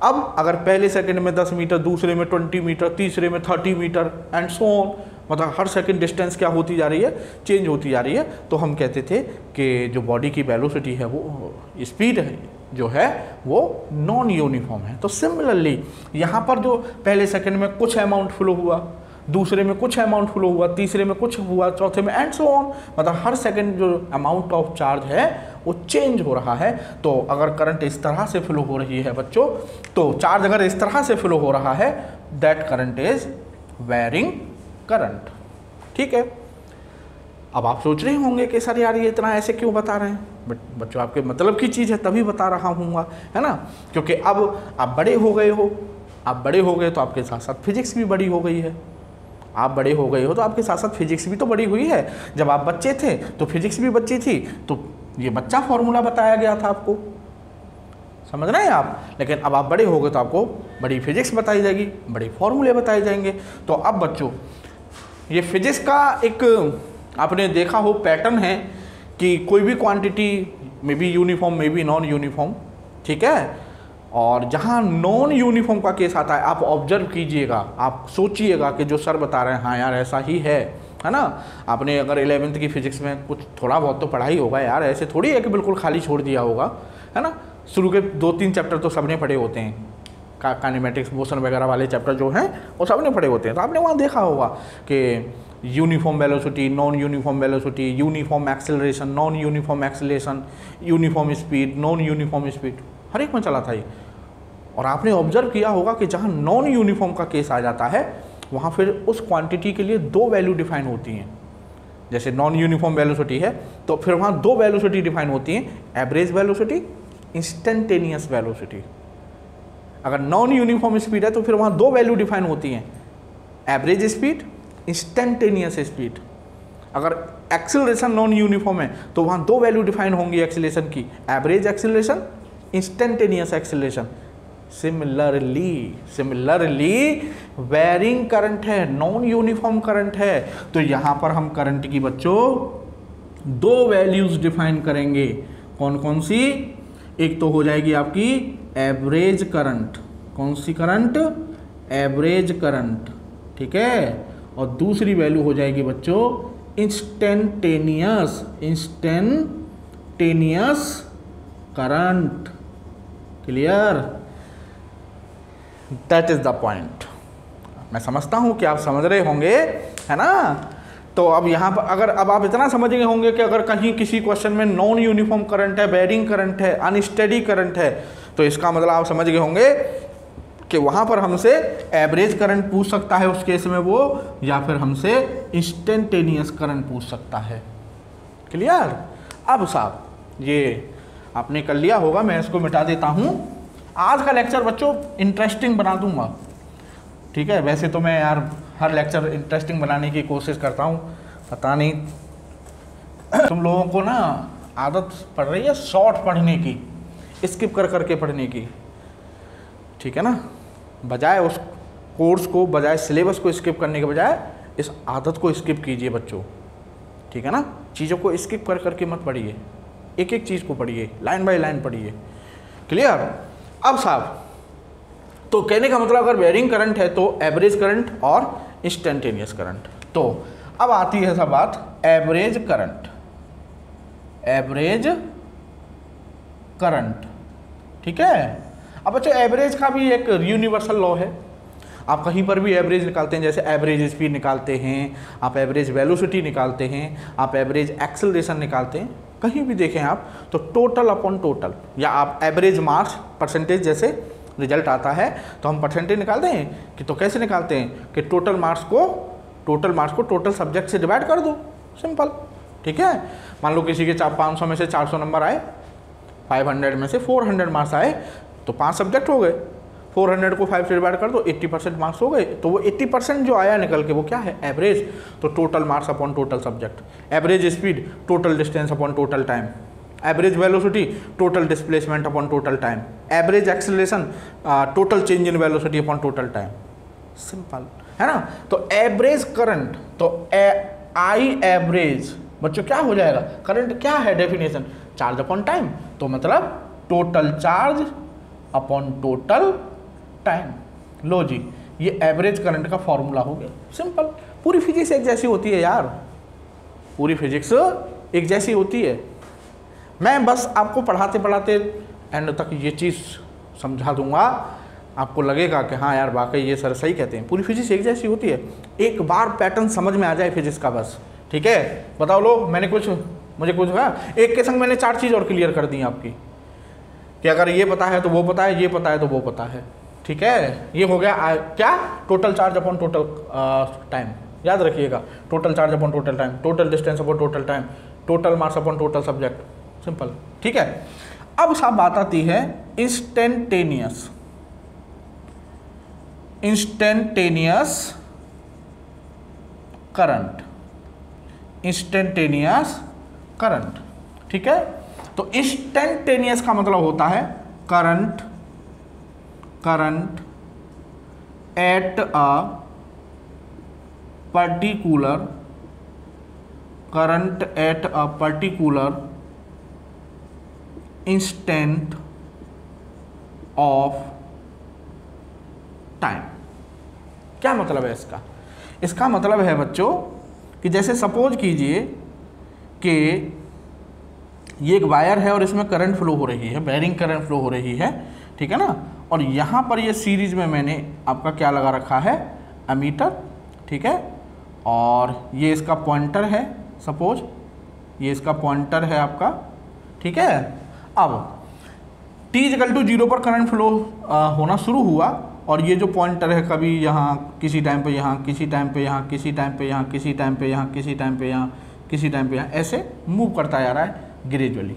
अब अगर पहले सेकंड में 10 मीटर, दूसरे में 20 मीटर, तीसरे में 30 मीटर एंड सो ऑन, मतलब हर सेकंड डिस्टेंस क्या होती जा रही है, चेंज होती जा रही है, तो हम कहते थे कि जो बॉडी की वेलोसिटी है वो स्पीड है जो है वो नॉन यूनिफॉर्म है। तो सिमिलरली यहाँ पर जो पहले सेकंड में कुछ अमाउंट फ्लो हुआ, दूसरे में कुछ अमाउंट फ्लो हुआ, तीसरे में कुछ हुआ, चौथे में एंड सो ऑन, मतलब हर सेकंड जो अमाउंट ऑफ चार्ज है वो चेंज हो रहा है। तो अगर करंट इस तरह से फ्लो हो रही है बच्चों, तो चार्ज अगर इस तरह से फ्लो हो रहा है, that current is varying current. ठीक है। अब आप सोच रहे होंगे कि सर यार ये इतना ऐसे क्यों बता रहे हैं, बट बच्चों आपके मतलब की चीज़ है तभी बता रहा हूँ, है ना, क्योंकि अब आप बड़े हो गए हो, आप बड़े हो गए तो आपके साथ साथ फिजिक्स भी बड़ी हो गई है। आप बड़े हो गए हो तो आपके साथ साथ फिजिक्स भी तो बड़ी हुई है। जब आप बच्चे थे तो फिजिक्स भी बच्ची थी, तो ये बच्चा फॉर्मूला बताया गया था आपको, समझ रहे हैं आप। लेकिन अब आप बड़े हो गए तो आपको बड़ी फिजिक्स बताई जाएगी, बड़े फॉर्मूले बताए जाएंगे। तो अब बच्चों ये फिजिक्स का एक आपने देखा हो पैटर्न है कि कोई भी क्वांटिटी में भी यूनिफॉर्म में भी नॉन यूनिफॉर्म, ठीक है। और जहाँ नॉन यूनिफॉर्म का केस आता है आप ऑब्जर्व कीजिएगा, आप सोचिएगा कि जो सर बता रहे हैं हाँ यार ऐसा ही है ना। आपने अगर 11वीं की फिजिक्स में कुछ थोड़ा बहुत तो पढ़ा ही होगा यार, ऐसे थोड़ी है कि बिल्कुल खाली छोड़ दिया होगा, है ना। शुरू के 2-3 चैप्टर तो सबने पढ़े होते हैं, काइनेमेटिक्स मोशन वगैरह वाले चैप्टर जो हैं वो सबने पढ़े होते हैं। तो आपने वहाँ देखा होगा कि uniform velocity, non uniform velocity, uniform acceleration, non uniform acceleration, uniform speed, non uniform speed, हर एक में चला था ये। और आपने ऑब्जर्व किया होगा कि जहाँ नॉन यूनिफॉर्म का केस आ जाता है वहाँ फिर उस क्वांटिटी के लिए 2 वैल्यू डिफाइन होती हैं। जैसे नॉन यूनिफॉर्म वेलोसिटी है तो फिर वहाँ 2 वेलोसिटी डिफाइन होती हैं, एवरेज वेलोसिटी, इंस्टेंटेनियस वेलोसिटी। अगर नॉन यूनिफॉर्म स्पीड है तो फिर वहाँ 2 वैल्यू डिफाइन होती हैं, एवरेज स्पीड, इंस्टेंटेनियस स्पीड। अगर एक्सेलरेशन नॉन यूनिफॉर्म है तो वहाँ 2 वैल्यू डिफाइन होंगी एक्सेलरेशन की, average acceleration, instantaneous acceleration. Similarly varying current है, नॉन यूनिफॉर्म करंट है, तो यहाँ पर हम करंट की बच्चों 2 वैल्यूज डिफाइन करेंगे। कौन कौन सी? एक तो हो जाएगी आपकी एवरेज करंट। कौन सी करंट? एवरेज करंट, ठीक है। और दूसरी वैल्यू हो जाएगी बच्चों instantaneous current. Clear? That is the point. मैं समझता हूं कि आप समझ रहे होंगे, है ना। तो अब यहाँ पर अगर अब आप इतना समझ गए होंगे कि अगर कहीं किसी क्वेश्चन में नॉन यूनिफॉर्म करंट है, वेरिंग करंट है, अनस्टेडी करंट है, तो इसका मतलब आप समझ गए होंगे कि वहाँ पर हमसे एवरेज करंट पूछ सकता है उस केस में वो, या फिर हमसे इंस्टेंटेनियस करंट पूछ सकता है। क्लियर? अब साहब ये आपने कर लिया होगा, मैं इसको मिटा देता हूँ। आज का लेक्चर बच्चों इंटरेस्टिंग बना दूंगा, ठीक है। वैसे तो मैं यार हर लेक्चर इंटरेस्टिंग बनाने की कोशिश करता हूँ, पता नहीं तुम लोगों को ना आदत पड़ रही है शॉर्ट पढ़ने की, स्किप कर करके पढ़ने की, ठीक है ना। बजाय उस कोर्स को, बजाय सिलेबस को स्किप करने के बजाय इस आदत को स्किप कीजिए बच्चों, ठीक है ना। चीज़ों को स्किप कर करके मत पढ़िए, एक एक चीज़ को पढ़िए, लाइन बाय लाइन पढ़िए। क्लियर? अब साहब तो कहने का मतलब अगर वेरिंग करंट है तो एवरेज करंट और इंस्टेंटेनियस करंट। तो अब आती है सब बात एवरेज करंट। एवरेज करंट, ठीक है। अब बच्चों एवरेज का भी एक यूनिवर्सल लॉ है, आप कहीं पर भी एवरेज निकालते हैं, जैसे एवरेज स्पीड निकालते हैं, आप एवरेज वेलोसिटी निकालते हैं, आप एवरेज एक्सेलरेशन निकालते हैं, कहीं भी देखें आप तो टोटल अपॉन टोटल, या आप एवरेज मार्क्स परसेंटेज जैसे रिजल्ट आता है तो हम परसेंटेज निकालते हैं कि तो कैसे निकालते हैं कि टोटल मार्क्स को टोटल सब्जेक्ट से डिवाइड कर दो, सिंपल, ठीक है। मान लो किसी के 500 में से 400 नंबर आए, 500 में से 400 मार्क्स आए, तो 5 सब्जेक्ट हो गए, 400 को 5 से डिवाइड कर दो, 80% मार्क्स हो गए। तो वो 80% जो आया निकल के वो क्या है? एवरेज। तो total marks upon total subject, average speed, total distance upon total time, average velocity total displacement upon total time, average acceleration total change in velocity upon total time, simple है ना। तो एवरेज करंट, तो आई एवरेज बच्चों क्या हो जाएगा, करंट क्या है डेफिनेशन, चार्ज अपॉन टाइम, तो मतलब total charge upon total time. लो जी, ये एवरेज करंट का फॉर्मूला हो गया, सिंपल। पूरी फिजिक्स एक जैसी होती है यार, पूरी फिजिक्स एक जैसी होती है। मैं बस आपको पढ़ाते पढ़ाते एंड तक ये चीज़ समझा दूंगा, आपको लगेगा कि हाँ यार वाकई ये सर सही कहते हैं, पूरी फिजिक्स एक जैसी होती है। एक बार पैटर्न समझ में आ जाए फिजिक्स का बस, ठीक है। बताओ लोग, मुझे कुछ हुआ, एक के संग मैंने 4 चीज़ और क्लियर कर दी आपकी, कि अगर ये पता है तो वो पता है, ये पता है तो वो पता है, ठीक है। ये हो गया क्या, total charge upon total time, याद रखिएगा, total charge upon total time, total distance upon total time, total mass upon total subject, simple, ठीक है। अब साहब बात आती है इंस्टेंटेनियस करंट, इंस्टेंटेनियस करंट, ठीक है। तो इंस्टेंटेनियस का मतलब होता है current at a particular instant of time. क्या मतलब है इसका, इसका मतलब है बच्चों कि जैसे सपोज कीजिए कि ये एक वायर है और इसमें करंट फ्लो हो रही है, बेयरिंग करंट फ्लो हो रही है, ठीक है ना। और यहाँ पर ये सीरीज में मैंने आपका क्या लगा रखा है, एमीटर, ठीक है। और ये इसका पॉइंटर है, सपोज ये इसका पॉइंटर है आपका, ठीक है। अब t=0 पर करंट फ्लो होना शुरू हुआ और ये जो पॉइंटर है कभी यहाँ किसी टाइम पे यहाँ, किसी टाइम पे यहाँ, किसी टाइम पे यहाँ, किसी टाइम पे यहाँ, किसी टाइम पे यहाँ, किसी टाइम पे यहाँ, ऐसे मूव करता जा रहा है ग्रेजुअली।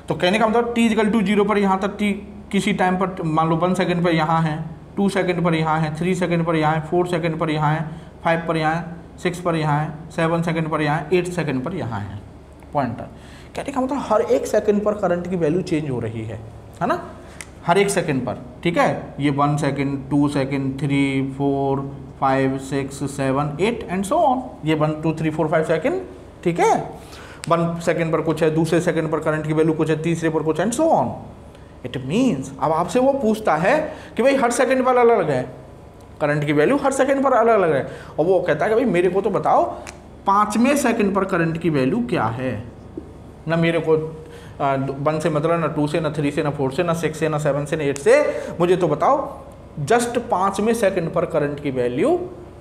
तो कहने का मतलब t=0 पर यहाँ तक t किसी टाइम पर मान लो 1 सेकंड पर यहाँ है, 2 सेकंड पर यहाँ है, 3 सेकंड पर यहाँ है, 4 सेकंड पर यहाँ है, 5 पर यहाँ है, 6 पर यहाँ है, 7 सेकंड पर यहाँ है, 8 सेकंड पर यहाँ है पॉइंटर। कहने का मतलब हर एक सेकंड पर करंट की वैल्यू चेंज हो रही है ना, हर एक सेकंड पर, ठीक है। ये 1 second, 2 second, 3, 4, 5, 6, 7, 8 and so on. ये 1, 2, 3, 4, 5 सेकंड, ठीक है। 1 सेकंड पर कुछ है, दूसरे सेकंड पर करंट की वैल्यू कुछ है, तीसरे पर कुछ and so on. It means अब आपसे वो पूछता है कि भाई हर सेकंड पर अलग अलग है, करंट की वैल्यू हर सेकंड पर अलग अलग है, और वो कहता है कि भाई मेरे को तो बताओ 5वें सेकंड पर करंट की वैल्यू क्या है। ना मेरे को 1 से मतलब ना 2 से, ना 3 से, ना 4 से, ना 6 से, ना 7 से, ना 8 से, मुझे तो बताओ जस्ट 5वें सेकंड पर करंट की वैल्यू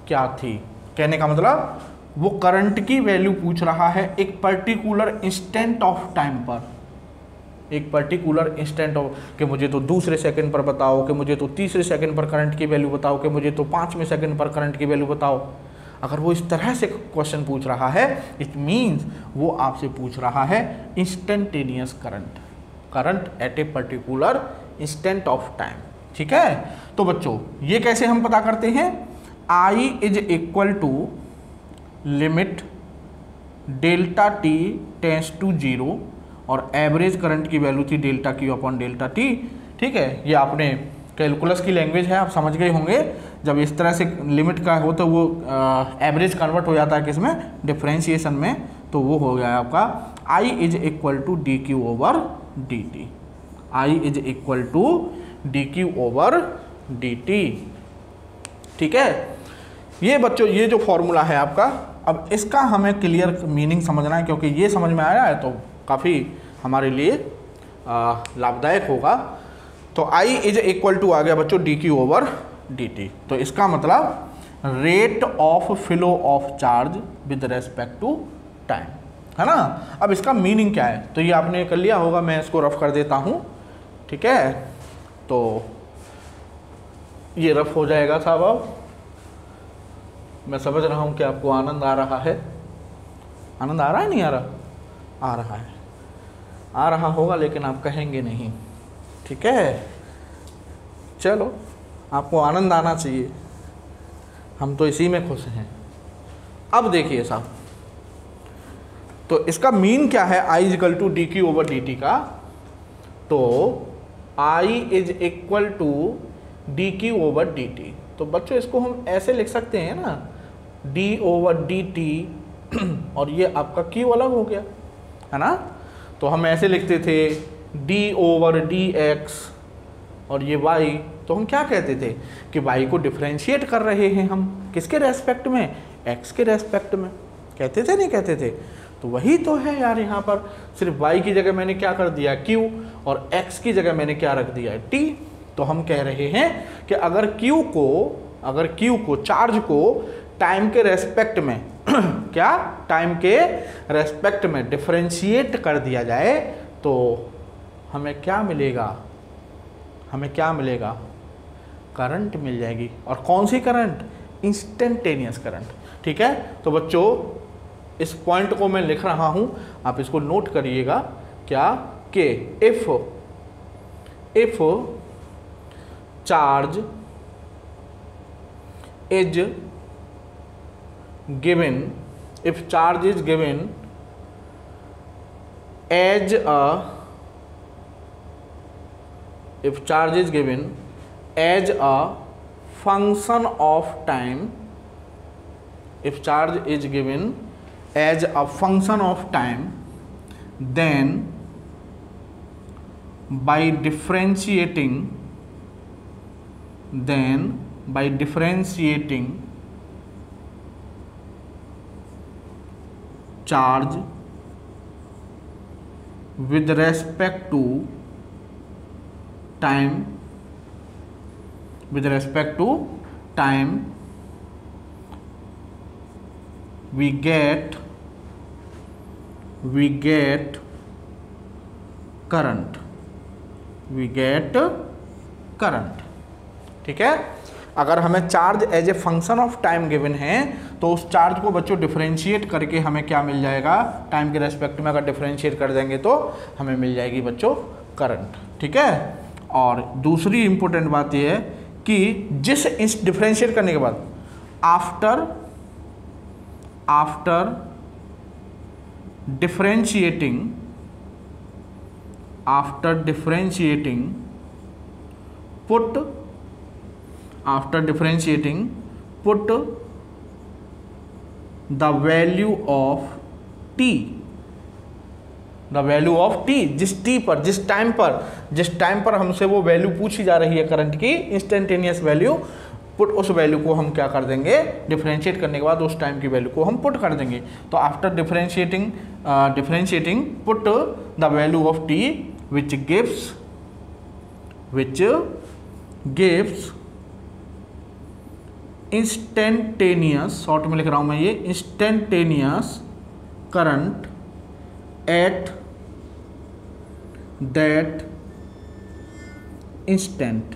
क्या थी। कहने का मतलब वो करंट की वैल्यू पूछ रहा है एक पर्टिकुलर इंस्टेंट ऑफ टाइम पर, एक पर्टिकुलर इंस्टेंट ऑफ, कि मुझे तो दूसरे सेकंड पर बताओ, कि मुझे तो तीसरे सेकंड पर करंट की वैल्यू बताओ, कि मुझे तो 5वें सेकंड पर करंट की वैल्यू बताओ। अगर वो इस तरह से क्वेश्चन पूछ रहा है, इट मीन्स वो आपसे पूछ रहा है instantaneous current eight a particular instant of time, ठीक है। तो बच्चों ये कैसे हम पता करते हैं, I = limit delta T tends to 0 और एवरेज करंट की वैल्यू थी डेल्टा Q/डेल्टा T, ठीक है। ये आपने कैलकुलस की लैंग्वेज है, आप समझ गए होंगे। जब इस तरह से लिमिट का हो तो वो एवरेज कन्वर्ट हो जाता है किसमें, डिफरेंशिएशन में, तो वो हो गया आपका I = dQ/dt, I = dQ/dt, ठीक है। ये बच्चों ये जो फॉर्मूला है आपका, अब इसका हमें क्लियर मीनिंग समझना है, क्योंकि ये समझ में आया है तो काफ़ी हमारे लिए लाभदायक होगा। तो I = आ गया बच्चों dQ/dt, तो इसका मतलब rate of flow of charge with respect to time, है ना। अब इसका मीनिंग क्या है, तो ये आपने कर लिया होगा, मैं इसको रफ कर देता हूँ, ठीक है। तो ये रफ हो जाएगा साहब। अब मैं समझ रहा हूँ कि आपको आनंद आ रहा है, आनंद आ रहा है, नहीं आ रहा, आ रहा है, आ रहा होगा, लेकिन आप कहेंगे नहीं, ठीक है। चलो आपको आनंद आना चाहिए, हम तो इसी में खुश हैं। अब देखिए साहब, तो इसका मीन क्या है I is equal to d Q over d t का, तो I is equal to d Q over d t. तो बच्चों इसको हम ऐसे लिख सकते हैं ना, d ओवर डी टी और ये आपका q अलग हो गया है ना। तो हम ऐसे लिखते थे d ओवर डी एक्स और ये y, तो हम क्या कहते थे कि y को डिफरेंशिएट कर रहे हैं हम, किसके रेस्पेक्ट में, x के रेस्पेक्ट में, कहते थे नहीं कहते थे। तो वही तो है यार, यहाँ पर सिर्फ y की जगह मैंने क्या कर दिया q और x की जगह मैंने क्या रख दिया t। तो हम कह रहे हैं कि अगर q को चार्ज को टाइम के रेस्पेक्ट में क्या टाइम के रेस्पेक्ट में डिफरेंशिएट कर दिया जाए तो हमें क्या मिलेगा, करंट मिल जाएगी। और कौन सी करंट, इंस्टेंटेनियस करंट। ठीक है, तो बच्चों इस पॉइंट को मैं लिख रहा हूं, आप इसको नोट करिएगा, क्या कि if charge is given, if charge is given as a function of time, if charge is given as a function of time, then by differentiating charge with respect to time, we get current, ठीक है। अगर हमें charge as a function of time given है तो उस चार्ज को बच्चों डिफरेंशिएट करके हमें क्या मिल जाएगा, टाइम के रेस्पेक्ट में अगर डिफरेंशिएट कर देंगे तो हमें मिल जाएगी बच्चों करंट। ठीक है, और दूसरी इंपॉर्टेंट बात यह है कि जिस डिफरेंशिएट करने के बाद after differentiating put the value of t, जिस टाइम पर हमसे वो वैल्यू पूछी जा रही है करंट की, इंस्टेंटेनियस वैल्यू, पुट उस वैल्यू को हम क्या कर देंगे, डिफरेंशिएट करने के बाद उस टाइम की वैल्यू को हम पुट कर देंगे। तो after differentiating put the value of t which gives instantaneous, short में लिख रहा हूं मैं ये, instantaneous current at that instant.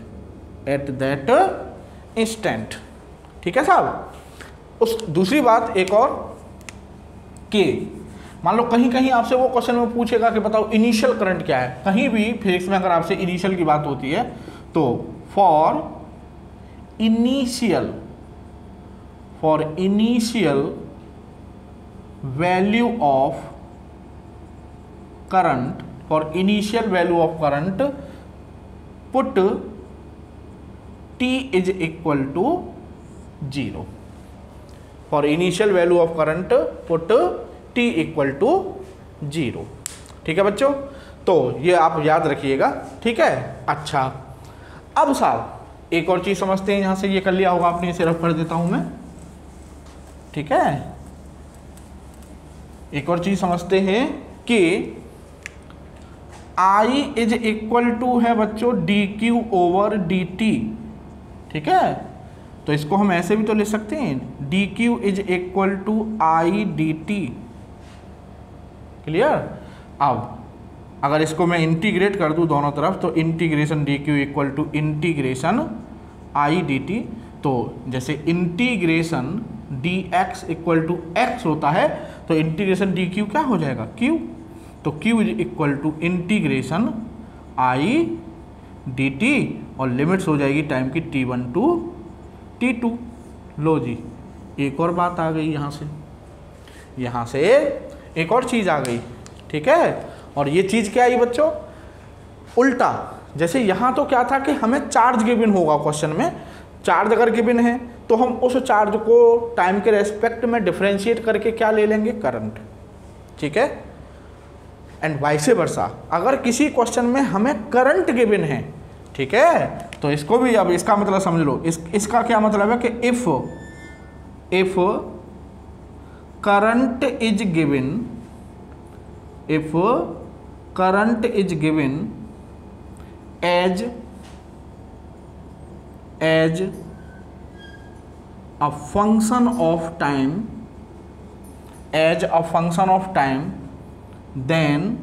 ठीक है साहब। उस दूसरी बात एक और कि मान लो कहीं आपसे वो क्वेश्चन में पूछेगा कि बताओ इनिशियल करंट क्या है। कहीं भी फिजिक्स में अगर आपसे इनिशियल की बात होती है तो for initial value of current, put t is equal to 0। For initial value of current put t equal to 0। ठीक है बच्चों, तो ये आप याद रखिएगा। ठीक है, अच्छा अब साहब एक और चीज समझते हैं, यहां से ये कर लिया होगा आपने, इसे रफ कर देता हूं मैं। ठीक है, एक और चीज समझते हैं कि I इज इक्वल टू है बच्चों D Q over d T. ठीक है, तो इसको हम ऐसे भी तो लिख सकते हैं, d Q is equal to I d t. Clear. अब अगर इसको मैं इंटीग्रेट कर दूं दोनों तरफ तो integration d Q equal to integration I d t. तो जैसे integration d x equal to x होता है तो इंटीग्रेशन डी क्यू क्या हो जाएगा, क्यू। तो Q is equal to integration I d t और लिमिट्स हो जाएगी टाइम की t1 टू t2। लो जी, एक और बात आ गई यहाँ से एक और चीज़ आ गई, ठीक है। और ये चीज़ क्या आई बच्चों, उल्टा। जैसे यहाँ तो क्या था कि हमें चार्ज गिवन होगा, क्वेश्चन में चार्ज अगर गिवन है तो हम उस चार्ज को टाइम के रेस्पेक्ट में डिफरेंशिएट करके क्या ले लेंगे, करंट, ठीक है। एंड वाइस वर्सा, अगर किसी क्वेश्चन में हमें करंट गिवन है, ठीक है, तो इसको भी अब इसका मतलब समझ लो। इसका क्या मतलब है कि if current is given, if current is given as a function of time, as a function of time, then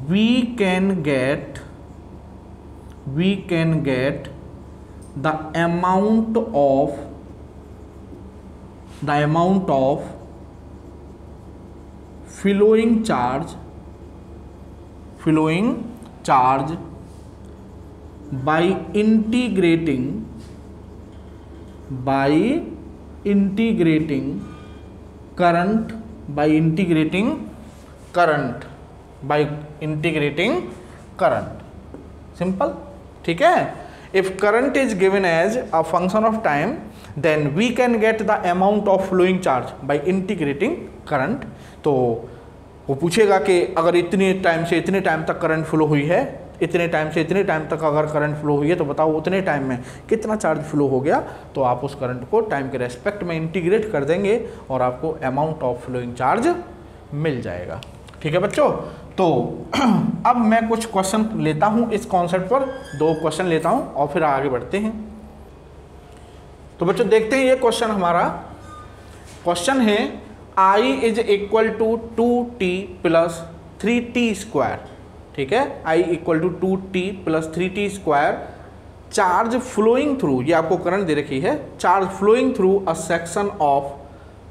we can get the amount of flowing charge by integrating current by integrating current, simple, ठीक है। if current is given as a function of time then we can get the amount of flowing charge by integrating current। तो वो पूछेगा कि अगर इतने टाइम से इतने टाइम तक करंट फ्लो हुई है, इतने टाइम से इतने टाइम तक अगर करंट फ्लो हुई है, तो बताओ उतने टाइम में कितना चार्ज फ्लो हो गया। तो आप उस करंट को टाइम के रेस्पेक्ट में इंटीग्रेट कर देंगे और आपको अमाउंट ऑफ फ्लोइंग चार्ज मिल जाएगा, ठीक है बच्चों। तो अब मैं कुछ क्वेश्चन लेता हूं इस कॉन्सेप्ट पर, 2 क्वेश्चन लेता हूं और फिर आगे बढ़ते हैं। तो बच्चों देखते हैं, ये क्वेश्चन हमारा क्वेश्चन है I is equal to 2t plus 3t square, ठीक है। I equal to 2t plus 3t square, charge flowing through, ये आपको करंट दे रखी है, charge flowing through a section of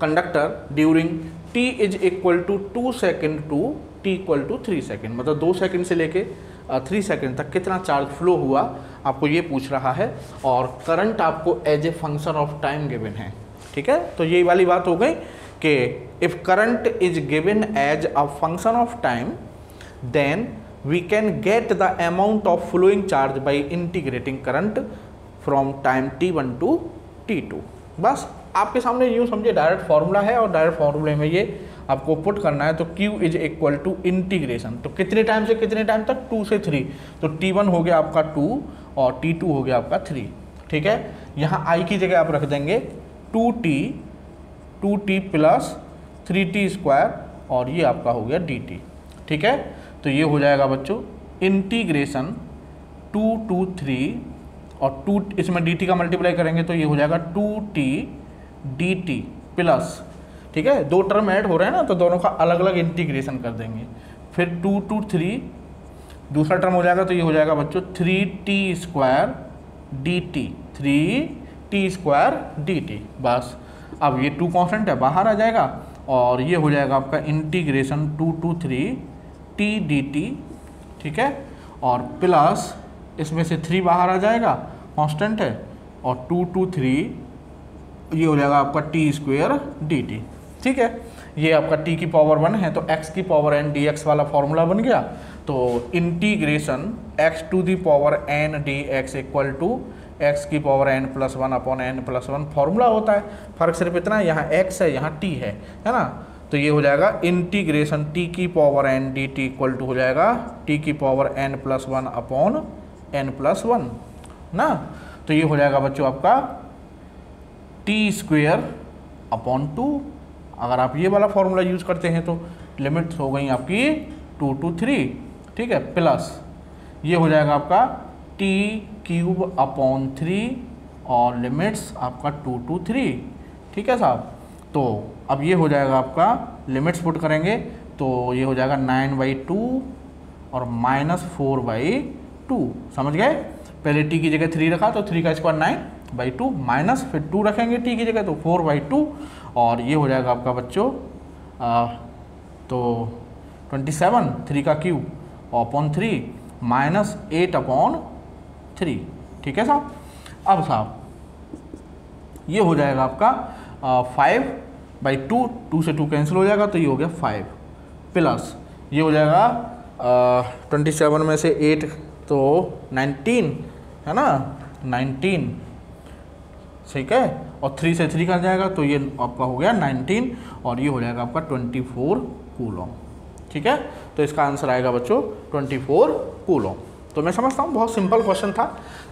conductor during t is equal to 2 second to t equal to 3 second, मतलब 2 सेकेंड से लेके 3 सेकेंड तक कितना चार्ज फ्लो हुआ, आपको ये पूछ रहा है। और करंट आपको as a function of time given है, ठीक है। तो यही वाली बात हो गई कि if current is given as a function of time then we can get the amount of flowing charge by integrating current from time t1 to t2। बस आपके सामने यूँ समझिए डायरेक्ट फार्मूला है और डायरेक्ट फार्मूले में ये आपको पुट करना है। तो Q is equal to integration, तो कितने टाइम से कितने टाइम तक, 2 से 3, तो T1 हो गया आपका 2 और T2 हो गया आपका 3, ठीक है। यहाँ I की जगह आप रख देंगे 2t प्लस 3t स्क्वायर और ये आपका हो गया dt, ठीक है। तो ये हो जाएगा बच्चों इंटीग्रेशन 2 to 3 और 2 इसमें dt का मल्टीप्लाई करेंगे तो ये हो जाएगा 2t dt प्लस, ठीक है, 2 टर्म ऐड हो रहे हैं ना, तो दोनों का अलग अलग इंटीग्रेशन कर देंगे। फिर 2 to 3 दूसरा टर्म हो जाएगा, तो ये हो जाएगा बच्चों 3t square dt, 3t square dt। बस अब ये 2 कांस्टेंट है, बाहर आ जाएगा और ये हो जाएगा आपका इंटीग्रेशन 2 to 3 t dt, ठीक है। और प्लस इसमें से 3 बाहर आ जाएगा, कांस्टेंट है, और 2 to 3 ये हो जाएगा आपका t स्क्वायर dt, ठीक है। ये आपका t की पावर 1 है तो x की पावर n dx वाला फॉर्मूला बन गया। तो integration x to the power n dx equal to x की power n plus 1 upon n plus 1 formula होता है। फर्क सिर्फ इतना, यहाँ x है यहाँ t है ना। तो ये हो जाएगा इंटीग्रेशन t की power n dt equal to हो जाएगा t की power n plus 1 upon n plus 1 ना। तो ये हो जाएगा बच्चों आपका t स्क्वेयर अपॉन 2। अगर आप ये वाला फॉर्मूला यूज करते हैं तो लिमिट्स हो गई आपकी 2 to 3, ठीक है, प्लस ये हो जाएगा आपका t क्यूब अपॉन 3 और लिमिट्स आपका 2 to 3, ठीक है साहब। तो अब ये हो जाएगा आपका लिमिट्स पुट करेंगे तो ये हो जाएगा 9/2 और -4/2, समझ गए। पहले t की जगह 3 रखा तो 3 का स्क्वायर 9/2 माइनस फिर 2 रखेंगे t की जगह तो 4/2 और ये हो जाएगा आपका बच्चों तो 27, 3 का क्यूब अपॉन 3 माइनस 8/3, ठीक है साहब। अब साहब ये हो जाएगा आपका 5 बाई 2, 2 से 2 कैंसिल हो जाएगा तो ये हो गया 5 प्लस ये हो जाएगा 27 में से 8 तो 19 है ना, 19 ठीक है, और 3 से 3 कर जाएगा तो ये आपका हो गया 19 और ये हो जाएगा आपका 24 कूलम। ठीक है, तो इसका आंसर आएगा बच्चों 24 कूलम। तो मैं समझता हूँ बहुत सिंपल क्वेश्चन था,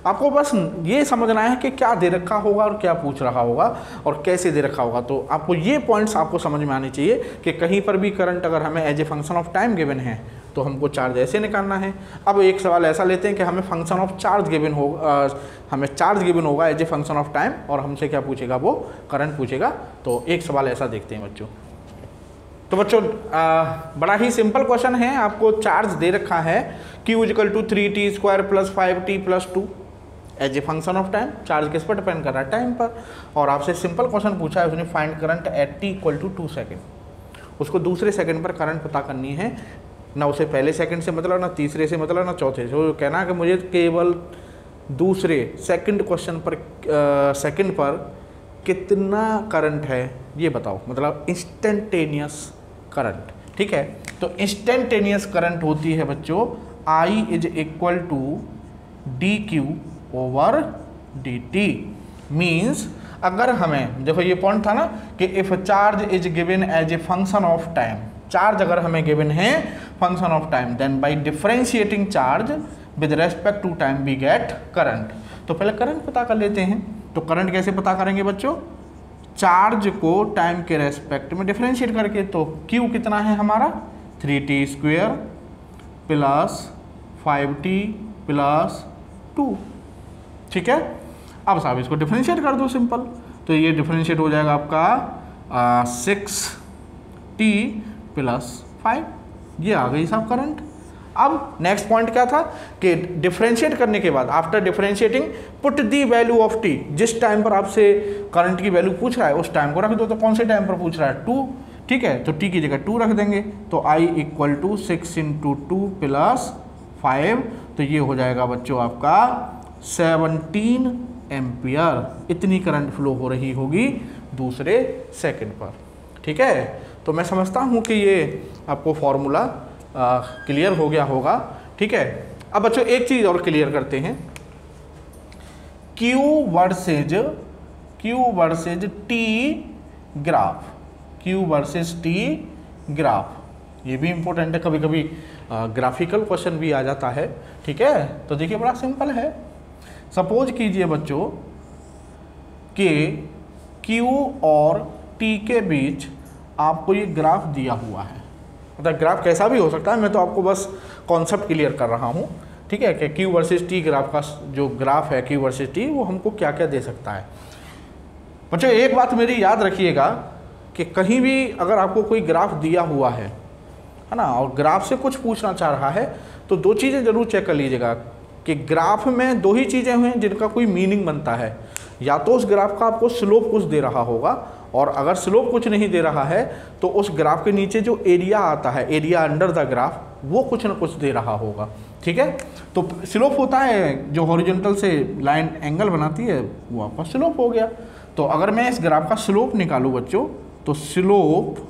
आपको बस ये समझना है कि क्या दे रखा होगा और क्या पूछ रहा होगा और कैसे दे रखा होगा। तो आपको ये पॉइंट्स आपको समझ में आने चाहिए कि कहीं पर भी करंट अगर हमें as a function of time given है तो हमको चार्ज ऐसे निकालना है। अब एक सवाल ऐसा लेते हैं कि हमें फंक्शन ऑफ चार्ज गिवन होगा, हमें चार्ज गिवन होगा as a function of time और हमसे क्या पूछेगा, वो करंट पूछेगा। तो एक सवाल ऐसा देखते हैं बच्चों। तो बच्चों बड़ा ही सिंपल क्वेश्चन है, आपको चार्ज दे रखा है Q equal to 3t square plus 5t plus 2 as a function of time. Charge किस पर डिपेंड कर रहा है, टाइम पर। और आपसे सिंपल क्वेश्चन पूछा है, उसने find current at t equal to 2 second. उसको दूसरे सेकंड पर करंट पता करनी है, ना उसे पहले सेकंड से मतलब, ना तीसरे से मतलब, ना चौथे से। वो कहना है कि मुझे केवल दूसरे सेकंड क्वेश्चन पर सेकंड पर कितना करंट है ये बताओ, मतलब इंस्टेंटेनियस करंट। ठीक है, तो इंस्टेंटेनियस करंट होती है बच्चों I is equal to dq over dt। Means अगर हमें देखो ये पॉइंट था ना कि if charge is given as a function of time, charge अगर हमें गिवन है function of time, then by differentiating charge with respect to time we get current. तो पहले करंट पता कर लेते हैं। तो करंट कैसे पता करेंगे बच्चों, चार्ज को टाइम के रेस्पेक्ट में डिफरेंशिएट करके। तो Q कितना है हमारा 3t square plus 5t plus 2। ठीक है, अब साहब इसको डिफरेंशिएट कर दो सिंपल, तो ये डिफरेंशिएट हो जाएगा आपका 6t प्लस 5। ये आ गई साहब करंट। अब नेक्स्ट पॉइंट क्या था कि डिफरेंशिएट करने के बाद after differentiating put the value of T. जिस टाइम पर आपसे करंट की वैल्यू पूछ रहा है उस टाइम को रख दो। तो कौन से टाइम पर पूछ रहा है, 2। ठीक है, तो टी की जगह 2 रख देंगे। तो I equal to 6 into 2 plus 5, तो ये हो जाएगा बच्चों आपका 17 एम्पियर। इतनी करंट फ्लो हो रही होगी दूसरे सेकंड पर। ठीक है, तो मैं समझता हूँ कि ये आपको फॉर्मूला क्लियर हो गया होगा। ठीक है, अब बच्चों एक चीज़ और क्लियर करते हैं, Q versus T graph, Q versus T graph. ये भी इंपॉर्टेंट है, कभी कभी ग्राफिकल क्वेश्चन भी आ जाता है। ठीक है, तो देखिए बड़ा सिंपल है। सपोज कीजिए बच्चों कि Q और T के बीच आपको ये ग्राफ दिया हुआ है। मतलब ग्राफ कैसा भी हो सकता है, मैं तो आपको बस कॉन्सेप्ट क्लियर कर रहा हूँ। ठीक है, कि Q वर्सेस T ग्राफ का जो ग्राफ है Q वर्सेस T, वो हमको क्या क्या दे सकता है। बच्चों एक बात मेरी याद रखिएगा कि कहीं भी अगर आपको कोई ग्राफ दिया हुआ है ना, और ग्राफ से कुछ पूछना चाह रहा है, तो दो चीज़ें ज़रूर चेक कर लीजिएगा कि ग्राफ में दो ही चीज़ें हैं जिनका कोई मीनिंग बनता है। या तो उस ग्राफ का आपको स्लोप कुछ दे रहा होगा, और अगर स्लोप कुछ नहीं दे रहा है तो उस ग्राफ के नीचे जो एरिया आता है, एरिया अंडर द ग्राफ, वो कुछ ना कुछ दे रहा होगा। ठीक है, तो स्लोप होता है जो हॉरिजॉन्टल से लाइन एंगल बनाती है, वो आपका स्लोप हो गया। तो अगर मैं इस ग्राफ का स्लोप निकालूँ बच्चों, तो slope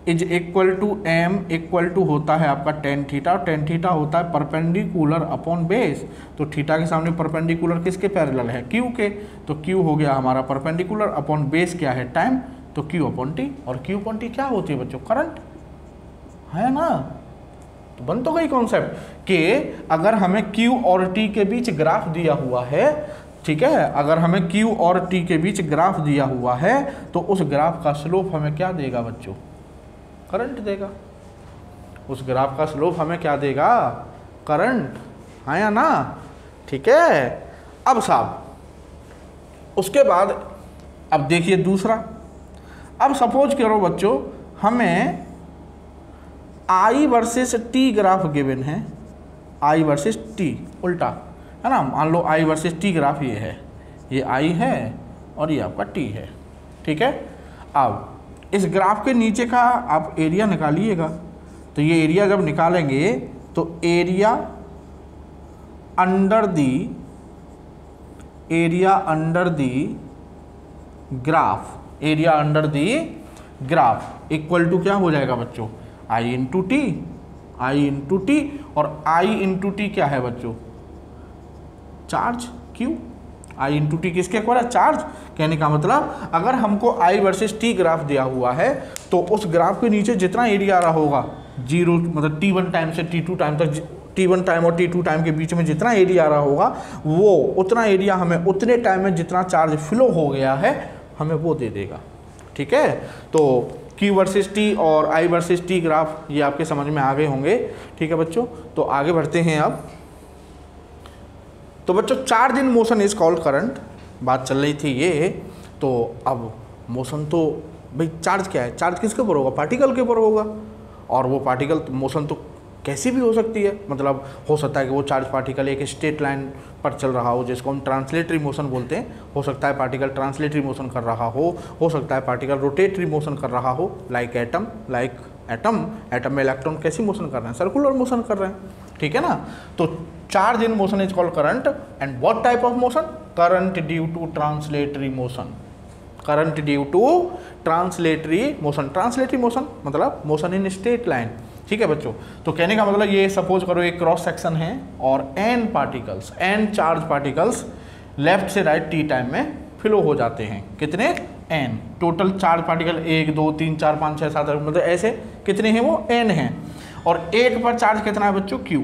is equal to m equal to होता है आपका टेन थीटा, और टेन थीटा होता है परपेंडिकुलर अपॉन बेस। तो थीटा के सामने परपेंडिकुलर किसके पैरेलल है, Q के। तो Q हो गया हमारा परपेंडिकुलर, अपॉन बेस क्या है, टाइम, तो Q अपॉन T। और Q अपॉन T क्या होती है बच्चों, करंट है ना। तो बन तो गई कॉन्सेप्ट कि अगर हमें Q और T के बीच ग्राफ दिया हुआ है, ठीक है, अगर हमें Q और T के बीच ग्राफ दिया हुआ है, तो उस ग्राफ का स्लोप हमें क्या देगा बच्चों, करंट देगा। उस ग्राफ का स्लोप हमें क्या देगा, करंट, है या ना। ठीक है, अब साहब उसके बाद अब देखिए दूसरा। अब सपोज करो बच्चों हमें I versus T graph given है, I वर्सेस T, उल्टा है ना। मान लो I वर्सेस T ग्राफ ये है, ये I है और ये आपका T है। ठीक है, अब इस ग्राफ के नीचे का आप एरिया निकालिएगा। तो ये एरिया जब निकालेंगे तो area under the graph area under the graph equal to क्या हो जाएगा बच्चों, I into T, I into T, और आई इंटू टी क्या है बच्चों, charge Q. I into T किसके इक्वल है, चार्ज। कहने का मतलब अगर हमको आई वर्सेस टी ग्राफ दिया हुआ है तो उस ग्राफ के नीचे जितना एरिया आ रहा होगा, जीरो मतलब t1 टाइम से t2 टाइम तक, t1 टाइम और t2 टाइम के बीच में जितना एरिया आ रहा होगा वो उतना एरिया हमें उतने टाइम में जितना चार्ज फ्लो हो गया है हमें वो दे देगा। ठीक है, तो Q वर्सेस T और I वर्सेस T ग्राफ ये आपके समझ में आ गए होंगे। ठीक है बच्चों, तो आगे बढ़ते हैं अब। तो बच्चों charge in motion is called current, बात चल रही थी ये। तो अब मोशन तो भाई चार्ज क्या है, चार्ज किसके ऊपर होगा, पार्टिकल के ऊपर होगा। और वो पार्टिकल मोशन तो कैसी भी हो सकती है, मतलब हो सकता है कि वो चार्ज पार्टिकल एक स्ट्रेट लाइन पर चल रहा हो जिसको हम ट्रांसलेटरी मोशन बोलते हैं, हो सकता है पार्टिकल ट्रांसलेटरी मोशन कर रहा हो सकता है पार्टिकल रोटेटरी मोशन कर रहा हो, लाइक एटम एटम में इलेक्ट्रॉन कैसी मोशन कर रहे हैं, सर्कुलर मोशन कर रहे हैं। ठीक है ना, तो charge in motion is called current. And what type of motion, current due to translatory motion, current due to translatory motion. Translatory motion मतलब मोशन इन स्ट्रेट लाइन। ठीक है बच्चों, तो कहने का मतलब ये सपोज करो एक क्रॉस सेक्शन है और n particles, n charge particles left से राइट t टाइम में फ्लो हो जाते हैं। कितने, n टोटल चार्ज पार्टिकल 1 2 3 4 5 6 7 मतलब ऐसे कितने हैं वो n हैं। और एक पर चार्ज कितना है बच्चों, q।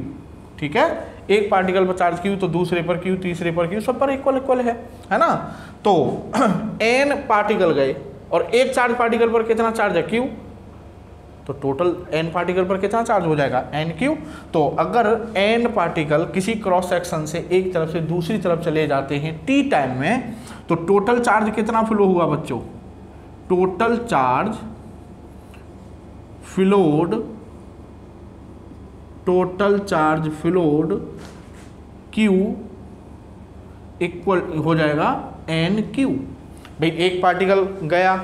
ठीक है, एक पार्टिकल पर चार्ज q तो दूसरे पर q, तीसरे पर q, सब पर इक्वल है ना। तो n पार्टिकल गए और एक चार्ज पार्टिकल पर कितना चार्ज है, q। तो टोटल n पार्टिकल पर कितना चार्ज हो जाएगा, nq। तो अगर n पार्टिकल किसी क्रॉस सेक्शन से एक तरफ से दूसरी तरफ चले जाते हैं t टाइम में, तो टोटल चार्ज कितना फ्लो हुआ बच्चों, total charge flowed q equal हो जाएगा nq। भाई एक पार्टिकल गया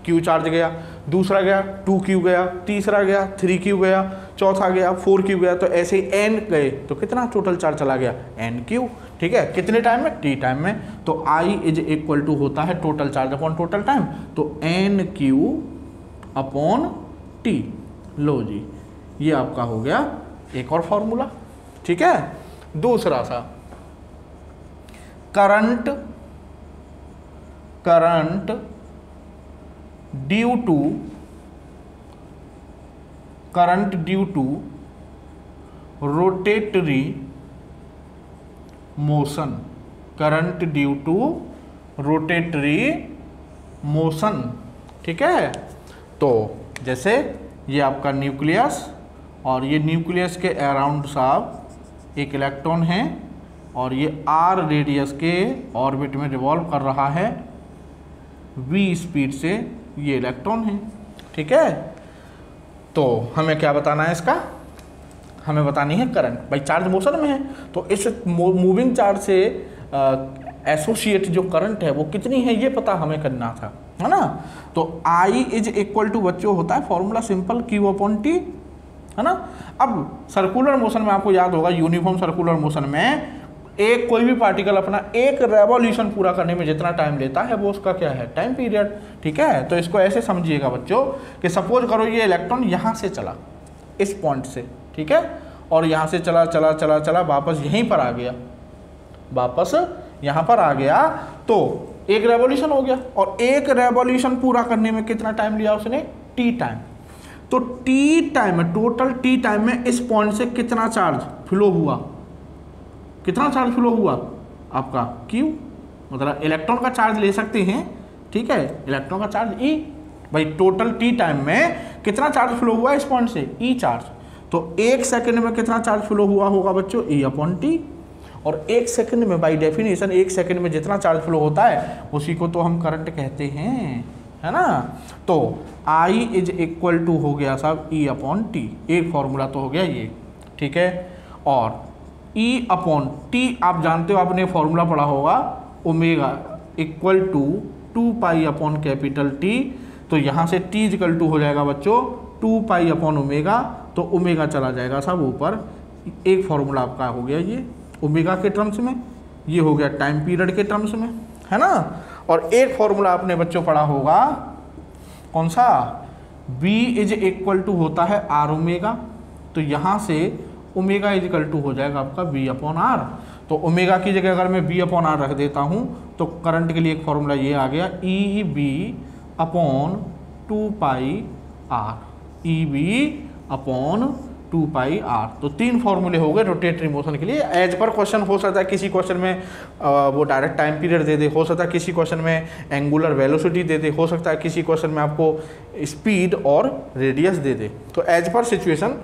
q चार्ज गया, दूसरा गया 2q गया, तीसरा गया 3q गया, चौथा गया 4q गया, तो ऐसे ही n गए तो कितना टोटल चार्ज चला गया, nq। ठीक है, कितने टाइम में, t टाइम में। तो I इज इक्वल टू होता है total charge upon total time, तो nq अपॉन t। लो जी, ये आपका हो गया एक और फॉर्मूला। ठीक है, दूसरा सा current due to rotatory motion, current due to rotatory motion. ठीक है, तो जैसे ये आपका न्यूक्लियस और ये न्यूक्लियस के अराउंड साहब एक इलेक्ट्रॉन है और ये r रेडियस के ऑर्बिट में रिवॉल्व कर रहा है v स्पीड से, ये इलेक्ट्रॉन है। ठीक है, तो हमें क्या बताना है इसका, हमें बतानी है करंट। भाई चार्ज मोशन में है तो इस मूविंग चार्ज से एसोसिएट जो करंट है वो कितनी है ये पता हमें करना था, है ना। तो I इज इक्वल टू बच्चों होता है formula simple Q upon T, है ना। अब सर्कुलर मोशन में आपको याद होगा, यूनिफॉर्म सर्कुलर मोशन में एक कोई भी पार्टिकल अपना एक रेवोल्यूशन पूरा करने में जितना टाइम लेता है वो उसका क्या है, टाइम पीरियड। ठीक है, तो इसको ऐसे समझिएगा बच्चों कि सपोज करो ये इलेक्ट्रॉन यहाँ से चला इस पॉइंट से, ठीक है, और यहाँ से चला चला चला चला वापस यहीं पर आ गया, वापस यहाँ पर आ गया, तो एक रेवोल्यूशन हो गया। और एक रेवोल्यूशन पूरा करने में कितना टाइम लिया उसने, टी टाइम। तो टी टाइम में, टोटल टी टाइम में इस पॉइंट से कितना चार्ज फ्लो हुआ, कितना चार्ज फ्लो हुआ आपका Q, मतलब इलेक्ट्रॉन का चार्ज ले सकते हैं। ठीक है, इलेक्ट्रॉन का चार्ज E। भाई टोटल टी टाइम में कितना चार्ज फ्लो हुआ इस पॉइंट से, E चार्ज। तो एक सेकंड में कितना चार्ज फ्लो हुआ होगा बच्चों, E अपॉन टी। और एक सेकंड में बाय डेफिनेशन एक सेकंड में जितना चार्ज फ्लो होता है उसी को तो हम करंट कहते हैं, है ना। तो I इज इक्वल टू हो गया साहब E अपॉन टी, एक फॉर्मूला तो हो गया ये। ठीक है, और E अपॉन टी आप जानते हो, आपने फॉर्मूला पढ़ा होगा, omega equal to 2 pi upon capital T. तो यहाँ से T इक्वल टू हो जाएगा बच्चों 2 पाई अपॉन ओमेगा, तो ओमेगा चला जाएगा साहब ऊपर। एक फॉर्मूला आपका हो गया ये ओमेगा के टर्म्स में, ये हो गया टाइम पीरियड के टर्म्स में, है ना। और एक फॉर्मूला आपने बच्चों पढ़ा होगा, कौन सा, B इज इक्वल टू होता है R ओमेगा, तो यहाँ से ओमेगा इज इक्वल टू हो जाएगा आपका B अपॉन R। तो ओमेगा की जगह अगर मैं B अपॉन R रख देता हूँ तो करंट के लिए एक फॉर्मूला ये आ गया, EB अपॉन 2 पाई R, EB अपॉन 2 पाई R। तो 3 फॉर्मूले हो गए रोटेटरी मोशन के लिए। एज पर क्वेश्चन हो सकता है किसी क्वेश्चन में वो डायरेक्ट टाइम पीरियड दे दे, हो सकता है किसी क्वेश्चन में एंगुलर वेलोसिटी दे दे, हो सकता है किसी क्वेश्चन में आपको स्पीड और रेडियस दे दे। तो as per situation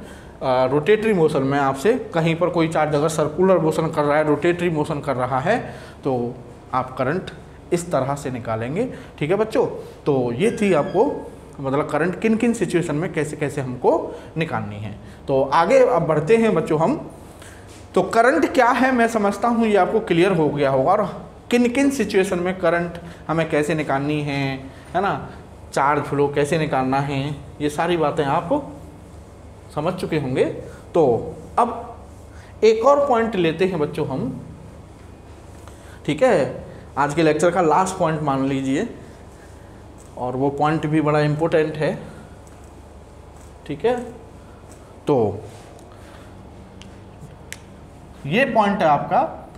rotatory motion में आपसे कहीं पर कोई चार्ज अगर सर्कुलर मोशन कर रहा है, रोटेटरी मोशन कर रहा है, तो आप करंट इस तरह से निकालेंगे। ठीक है बच्चों, तो ये थी आपको मतलब करंट किन किन सिचुएशन में कैसे कैसे हमको निकालनी है। तो आगे अब बढ़ते हैं बच्चों हम। तो करंट क्या है मैं समझता हूँ ये आपको क्लियर हो गया होगा, और किन किन सिचुएशन में करंट हमें कैसे निकालनी है ना, चार्ज फ्लो कैसे निकालना है, ये सारी बातें आप समझ चुके होंगे। तो अब एक और पॉइंट लेते हैं बच्चों हम, ठीक है, आज के लेक्चर का लास्ट पॉइंट मान लीजिए, और वो पॉइंट भी बड़ा इम्पोर्टेंट है। ठीक है, तो ये पॉइंट है आपका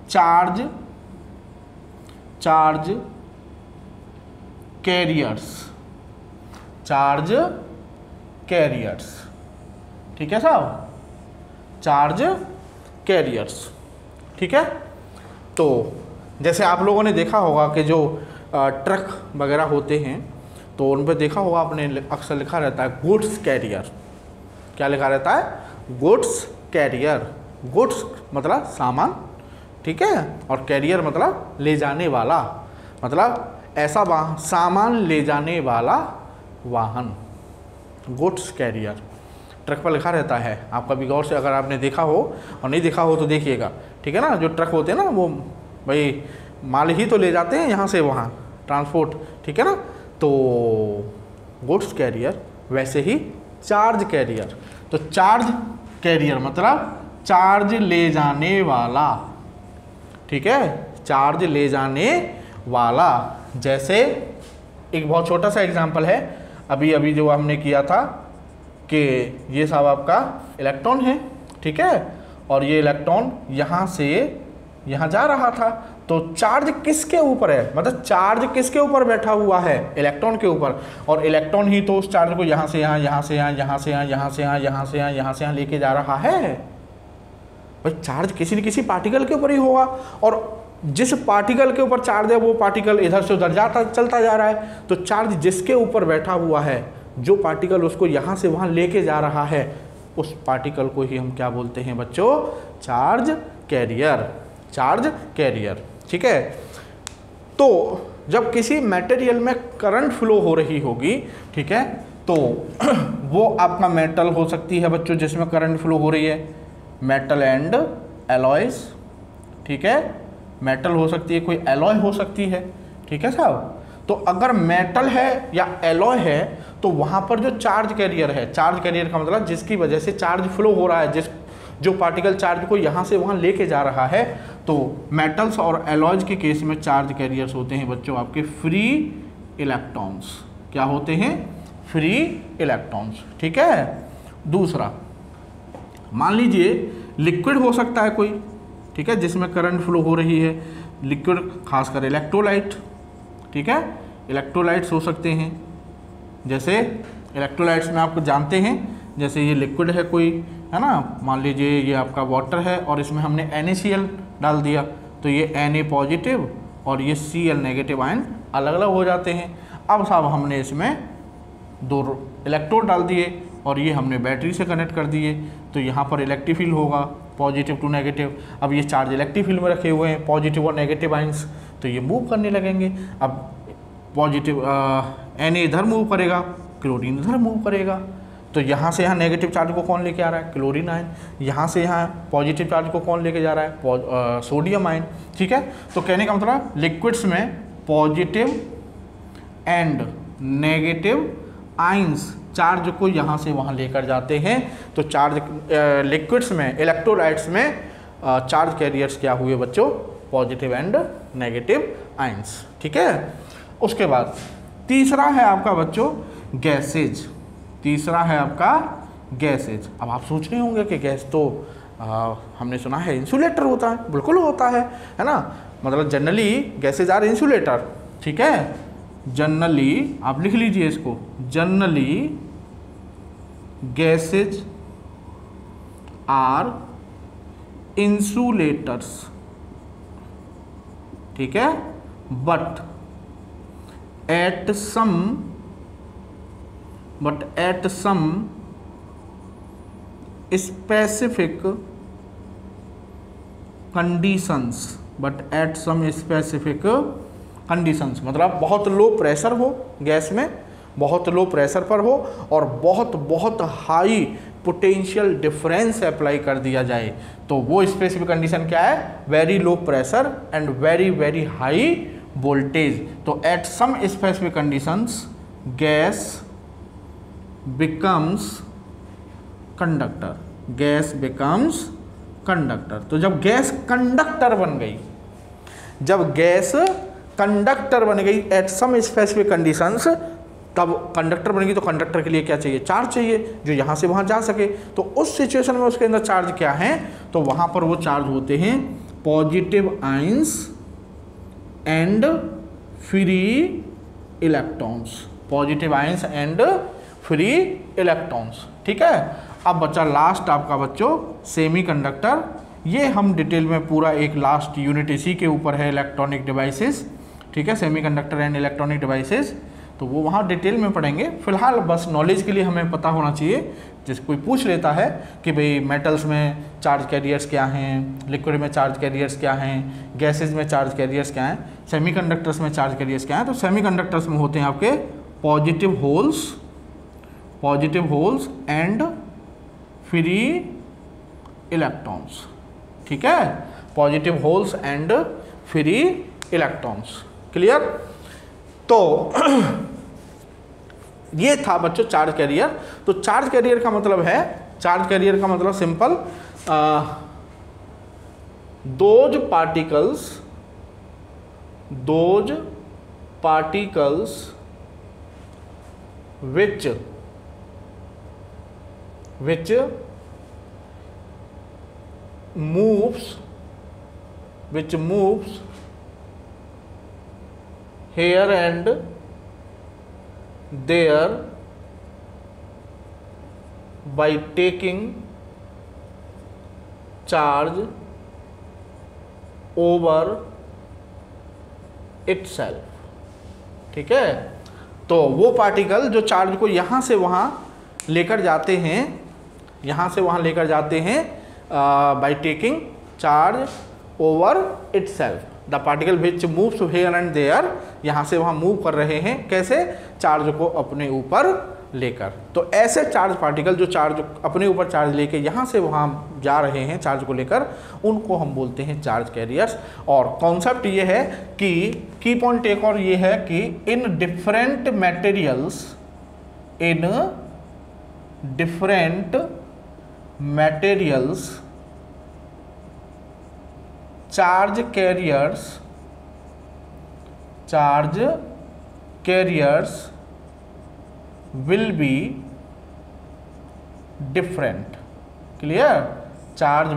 चार्ज कैरियर्स। ठीक है साहब, चार्ज कैरियर्स। ठीक है, तो जैसे आप लोगों ने देखा होगा कि जो ट्रक वगैरह होते हैं तो उन पर देखा होगा आपने अक्सर लिखा रहता है गुड्स कैरियर। क्या लिखा रहता है? Goods carrier. गुड्स मतलब सामान, ठीक है, और कैरियर मतलब ले जाने वाला, मतलब ऐसा वाहन, सामान ले जाने वाला वाहन, गुड्स कैरियर ट्रक पर लिखा रहता है। आप कभी गौर से अगर आपने देखा हो और नहीं देखा हो तो देखिएगा। ठीक है ना, जो ट्रक होते हैं ना वो भाई माल ही तो ले जाते हैं यहाँ से वहाँ, ट्रांसपोर्ट। ठीक है ना, तो गुड्स कैरियर, वैसे ही चार्ज कैरियर। तो चार्ज कैरियर मतलब चार्ज ले जाने वाला, ठीक है, चार्ज ले जाने वाला। जैसे एक बहुत छोटा सा एग्जांपल है, अभी अभी जो हमने किया था कि ये सब आपका इलेक्ट्रॉन है, ठीक है, और ये इलेक्ट्रॉन यहाँ से यहाँ जा रहा था, तो चार्ज किसके ऊपर है, मतलब चार्ज किसके ऊपर बैठा हुआ है? इलेक्ट्रॉन के ऊपर। और इलेक्ट्रॉन ही तो उस चार्ज को यहाँ से यहाँ, यहाँ से यहाँ, यहाँ से यहाँ, यहाँ से यहाँ, यहाँ से यहाँ, यहाँ से यहाँ लेके जा रहा है। भाई चार्ज किसी न किसी पार्टिकल के ऊपर ही होगा, और जिस पार्टिकल के ऊपर चार्ज है वो पार्टिकल इधर से उधर जाता चलता जा रहा है। तो चार्ज जिसके ऊपर बैठा हुआ है, जो पार्टिकल उसको यहाँ से वहाँ लेके जा रहा है, उस पार्टिकल को ही हम क्या बोलते हैं बच्चों? Charge carrier. चार्ज कैरियर, ठीक है। तो जब किसी मटेरियल में करंट फ्लो हो रही होगी, ठीक है, तो वो आपका मेटल हो सकती है बच्चों जिसमें करंट फ्लो हो रही है, मेटल एंड एलॉयज, ठीक है, मेटल हो सकती है, कोई एलॉय हो सकती है, ठीक है साहब। तो अगर मेटल है या एलॉय है तो वहाँ पर जो चार्ज कैरियर है, चार्ज कैरियर का मतलब जिसकी वजह से चार्ज फ्लो हो रहा है, जो पार्टिकल चार्ज को यहाँ से वहाँ लेके जा रहा है, तो मेटल्स और एलॉयज के केस में चार्ज कैरियर्स होते हैं बच्चों आपके फ्री इलेक्ट्रॉन्स। क्या होते हैं? फ्री इलेक्ट्रॉन्स, ठीक है। दूसरा, मान लीजिए लिक्विड हो सकता है कोई, ठीक है, जिसमें करंट फ्लो हो रही है, लिक्विड खासकर इलेक्ट्रोलाइट, ठीक है, इलेक्ट्रोलाइट्स हो सकते हैं। जैसे इलेक्ट्रोलाइट्स में आपको जानते हैं, जैसे ये लिक्विड है कोई, है ना, मान लीजिए ये आपका वाटर है और इसमें हमने NaCl डाल दिया, तो ये Na पॉजिटिव और ये Cl नेगेटिव आयन अलग अलग हो जाते हैं। अब साहब हमने इसमें 2 इलेक्ट्रोड डाल दिए और ये हमने बैटरी से कनेक्ट कर दिए, तो यहाँ पर इलेक्ट्रिक फील्ड होगा पॉजिटिव टू नेगेटिव। अब ये चार्ज इलेक्ट्रिक फील्ड में रखे हुए हैं, पॉजिटिव और नेगेटिव आयंस, तो ये मूव करने लगेंगे। अब पॉजिटिव Na इधर मूव करेगा, क्लोरीन इधर मूव करेगा, तो यहाँ से यहाँ नेगेटिव चार्ज को कौन लेके आ रहा है? Chlorine ion. यहाँ से यहाँ पॉजिटिव चार्ज को कौन लेके जा रहा है? सोडियम आयन, ठीक है। तो कहने का मतलब लिक्विड्स में positive and negative ions charge को यहाँ से वहाँ लेकर जाते हैं। तो चार्ज लिक्विड्स में, इलेक्ट्रोलाइट्स में चार्ज कैरियर्स क्या हुए बच्चों? Positive and negative ions. ठीक है, उसके बाद तीसरा है आपका बच्चों गैसेज। तीसरा है आपका गैसेज। अब आप सोच रहे होंगे कि गैस तो हमने सुना है इंसुलेटर होता है, बिल्कुल होता है ना, मतलब जनरली गैसेज आर इंसुलेटर। ठीक है, जनरली आप लिख लीजिए इसको, जनरली गैसेज आर इंसुलेटर्स। ठीक है, but at some specific conditions, but at some specific conditions, मतलब बहुत लो प्रेशर हो गैस में, बहुत लो प्रेशर पर हो और बहुत बहुत हाई पोटेंशियल डिफरेंस अप्लाई कर दिया जाए, तो वो स्पेसिफिक कंडीशन क्या है, very low pressure and very very high voltage. तो at some specific conditions gas becomes conductor, gas becomes conductor. तो जब गैस कंडक्टर बन गई, जब गैस कंडक्टर बन गई एट सम स्पेसिफिक कंडीशंस, तब कंडक्टर बन गई, तो कंडक्टर के लिए क्या चाहिए, चार्ज चाहिए जो यहाँ से वहाँ जा सके। तो उस सिचुएशन में उसके अंदर चार्ज क्या है, तो वहाँ पर वो चार्ज होते हैं positive ions and free electrons, positive ions and free electrons. ठीक है, अब बच्चा लास्ट आपका बच्चों सेमीकंडक्टर। ये हम डिटेल में पूरा एक लास्ट यूनिट इसी के ऊपर है, इलेक्ट्रॉनिक डिवाइसेस। ठीक है, सेमीकंडक्टर एंड इलेक्ट्रॉनिक डिवाइसेस, तो वो वहाँ डिटेल में पढ़ेंगे। फिलहाल बस नॉलेज के लिए हमें पता होना चाहिए, जैसे कोई पूछ लेता है कि भाई मेटल्स में चार्ज कैरियर्स क्या हैं, लिक्विड में चार्ज कैरियर्स क्या हैं, गैसेज में चार्ज कैरियर्स क्या हैं, सेमीकंडक्टर्स में चार्ज कैरियर्स क्या हैं। तो सेमीकंडक्टर्स में होते हैं आपके positive holes and free electrons. ठीक है, positive holes and free electrons. Clear? तो ये था बच्चों चार्ज कैरियर। तो चार्ज कैरियर का मतलब है, चार्ज कैरियर का मतलब simple, those particles which moves here and there by taking charge over itself। ठीक है, तो वो पार्टिकल जो चार्ज को यहाँ से वहाँ लेकर जाते हैं, यहाँ से वहाँ लेकर जाते हैं by taking charge over itself, the particle which moves here and there, यहाँ से वहाँ मूव कर रहे हैं, कैसे, चार्ज को अपने ऊपर लेकर। तो ऐसे चार्ज पार्टिकल जो चार्ज अपने ऊपर चार्ज लेके यहाँ से वहाँ जा रहे हैं चार्ज को लेकर, उनको हम बोलते हैं चार्ज कैरियर्स। और कॉन्सेप्ट ये है कि की पॉइंट एक और ये है कि in different materials charge carriers will be different। Clear? Charge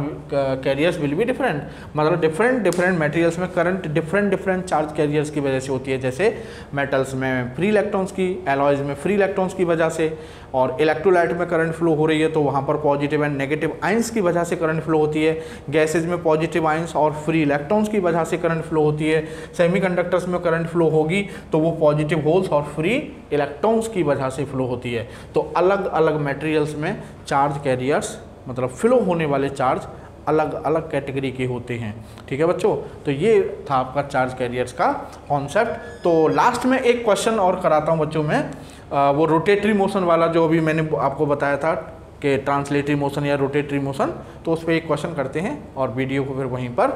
carriers will be different, मतलब डिफरेंट मटेरियल्स में करंट डिफरेंट चार्ज कैरियर्स की वजह से होती है। जैसे मेटल्स में फ्री इलेक्ट्रॉन्स की, एलॉयज में फ्री इलेक्ट्रॉन्स की वजह से, और इलेक्ट्रोलाइट में करंट फ्लो हो रही है तो वहाँ पर पॉजिटिव एंड नेगेटिव आयंस की वजह से करंट फ्लो होती है। गैसेज में पॉजिटिव आयंस और फ्री इलेक्ट्रॉन्स की वजह से करंट फ्लो होती है। सेमीकंडक्टर्स में करंट फ्लो होगी तो वो पॉजिटिव होल्स और फ्री इलेक्ट्रॉन्स की वजह से फ्लो होती है। तो अलग अलग मटेरियल्स में चार्ज कैरियर्स, मतलब फ्लो होने वाले चार्ज अलग अलग कैटेगरी के होते हैं। ठीक है बच्चों, तो ये था आपका चार्ज कैरियर्स का कॉन्सेप्ट। तो लास्ट में एक क्वेश्चन और कराता हूँ बच्चों में, वो रोटेटरी मोशन वाला जो अभी मैंने आपको बताया था कि ट्रांसलेटरी मोशन या रोटेटरी मोशन, तो उस पर एक क्वेश्चन करते हैं और वीडियो को फिर वहीं पर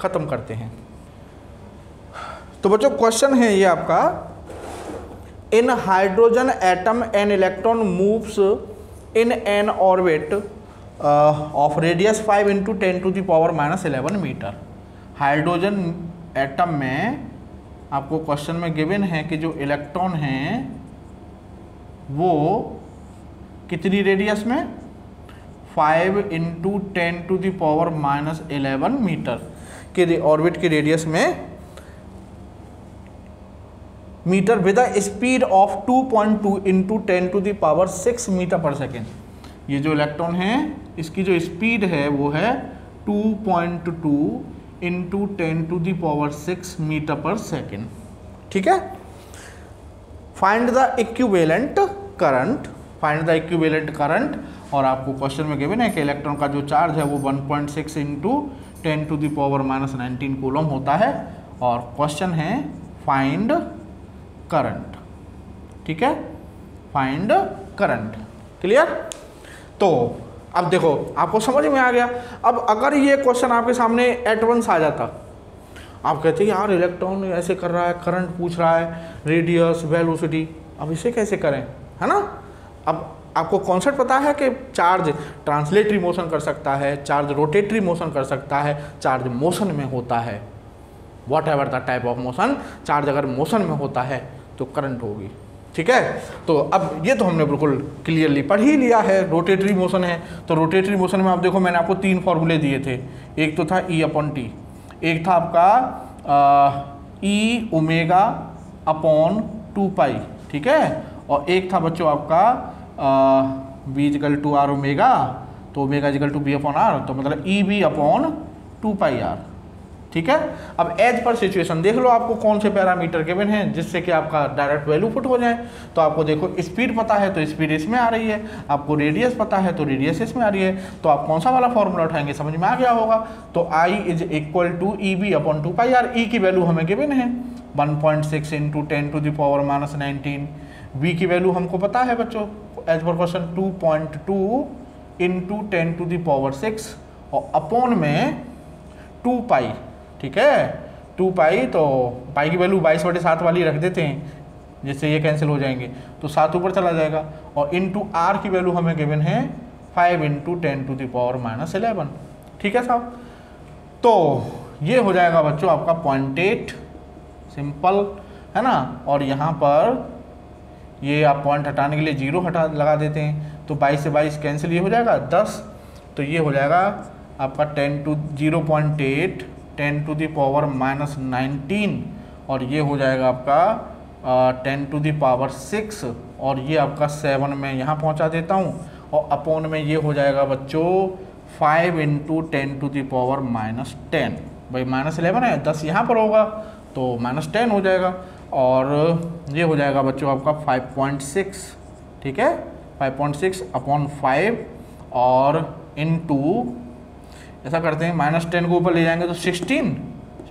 ख़त्म करते हैं। तो बच्चों क्वेश्चन है ये आपका, in hydrogen atom an electron moves in an orbit of radius 5 × 10⁻⁻11 metre. Hydrogen atom में आपको क्वेश्चन में गिवन है कि जो इलेक्ट्रॉन हैं वो कितनी रेडियस में 5 × 10⁻⁻11 मीटर के ऑर्बिट की रेडियस में metre with the speed of 2.2 × 10⁻6 metre पर सेकेंड। ये जो इलेक्ट्रॉन है इसकी जो स्पीड है वो है 2.2 × 10⁻6 मीटर पर सेकेंड। ठीक है। Find the equivalent current, find the equivalent current. और आपको क्वेश्चन में गिवन है कि इलेक्ट्रॉन का जो चार्ज है वो 1.6 × 10⁻⁻19 कूलम होता है और क्वेश्चन है फाइंड करंट। ठीक है, फाइंड करंट। क्लियर। तो अब देखो आपको समझ में आ गया। अब अगर ये क्वेश्चन आपके सामने एट वंस आ जाता, आप कहते हैं यार इलेक्ट्रॉन ऐसे कर रहा है, करंट पूछ रहा है, रेडियस, वेलोसिटी, अब इसे कैसे करें, है ना। अब आपको कॉन्सेप्ट पता है कि चार्ज ट्रांसलेटरी मोशन कर सकता है, चार्ज रोटेटरी मोशन कर सकता है, चार्ज मोशन में होता है, what ever the type of motion, charge अगर मोशन में होता है तो करंट होगी। ठीक है। तो अब ये तो हमने बिल्कुल क्लियरली पढ़ ही लिया है। रोटेटरी मोशन है तो रोटेटरी मोशन में आप देखो मैंने आपको 3 फॉर्मूले दिए थे। एक तो था E/T, एक था आपका E⍵/2π, ठीक है, और एक था बच्चों आपका V=R ω, तो ω B/R, तो मतलब EB/2πr। ठीक है। अब एज पर सिचुएशन देख लो आपको कौन से पैरामीटर गिवन हैं जिससे कि आपका डायरेक्ट वैल्यू पुट हो जाए। तो आपको देखो स्पीड पता है तो स्पीड इसमें आ रही है, आपको रेडियस पता है तो रेडियस इसमें आ रही है, तो आप कौन सा वाला फॉर्मूला उठाएंगे समझ में आ गया होगा। तो I = EB/2πr। ई की वैल्यू हमें गिवन है 1.6 × 10⁻⁻19। V की वैल्यू हमको पता है बच्चों एज पर क्वेश्चन 2.2 × 10⁻6 और अपॉन में 2π। ठीक है, 2π, तो पाई की वैल्यू 22/7 वाली रख देते हैं जिससे ये कैंसिल हो जाएंगे तो 7 ऊपर चला जाएगा, और इंटू आर की वैल्यू हमें गिवन है 5 × 10⁻11। ठीक है साहब। तो ये हो जाएगा बच्चों आपका 0.8, सिंपल है ना। और यहाँ पर ये आप पॉइंट हटाने के लिए 0 लगा देते हैं तो 22 से 22 कैंसिल, ये हो जाएगा 10, तो ये हो जाएगा आपका 0.8 10⁻⁻19 और ये हो जाएगा आपका 10⁻6 और ये आपका 7 में यहाँ पहुँचा देता हूँ, और अपॉन में ये हो जाएगा बच्चों 5 × 10⁻−10। भाई -11 है, 10 यहाँ पर होगा तो -10 हो जाएगा, और ये हो जाएगा बच्चों आपका 5.6। ठीक है, 5.6 अपॉन 5 और इनटू ऐसा करते हैं -10 को ऊपर ले जाएंगे तो 16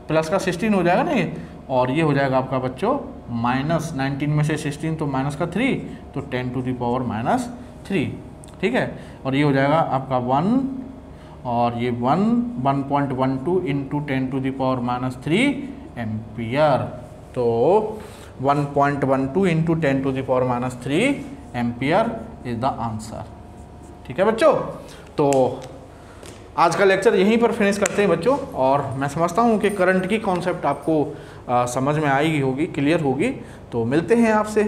प्लस का 16 हो जाएगा ना ये, और ये हो जाएगा आपका बच्चों -19 में से 16 तो माइनस का 3 तो 10⁻−3। ठीक है, और ये हो जाएगा आपका 1 और ये 1.12 × 10⁻−3 एम्पियर। तो 1.12 × 10⁻3 एम्पियर इज द आंसर। ठीक है बच्चों, तो आज का लेक्चर यहीं पर फिनिश करते हैं बच्चों, और मैं समझता हूँ कि करंट की कॉन्सेप्ट आपको समझ में आएगी होगी, क्लियर होगी। तो मिलते हैं आपसे।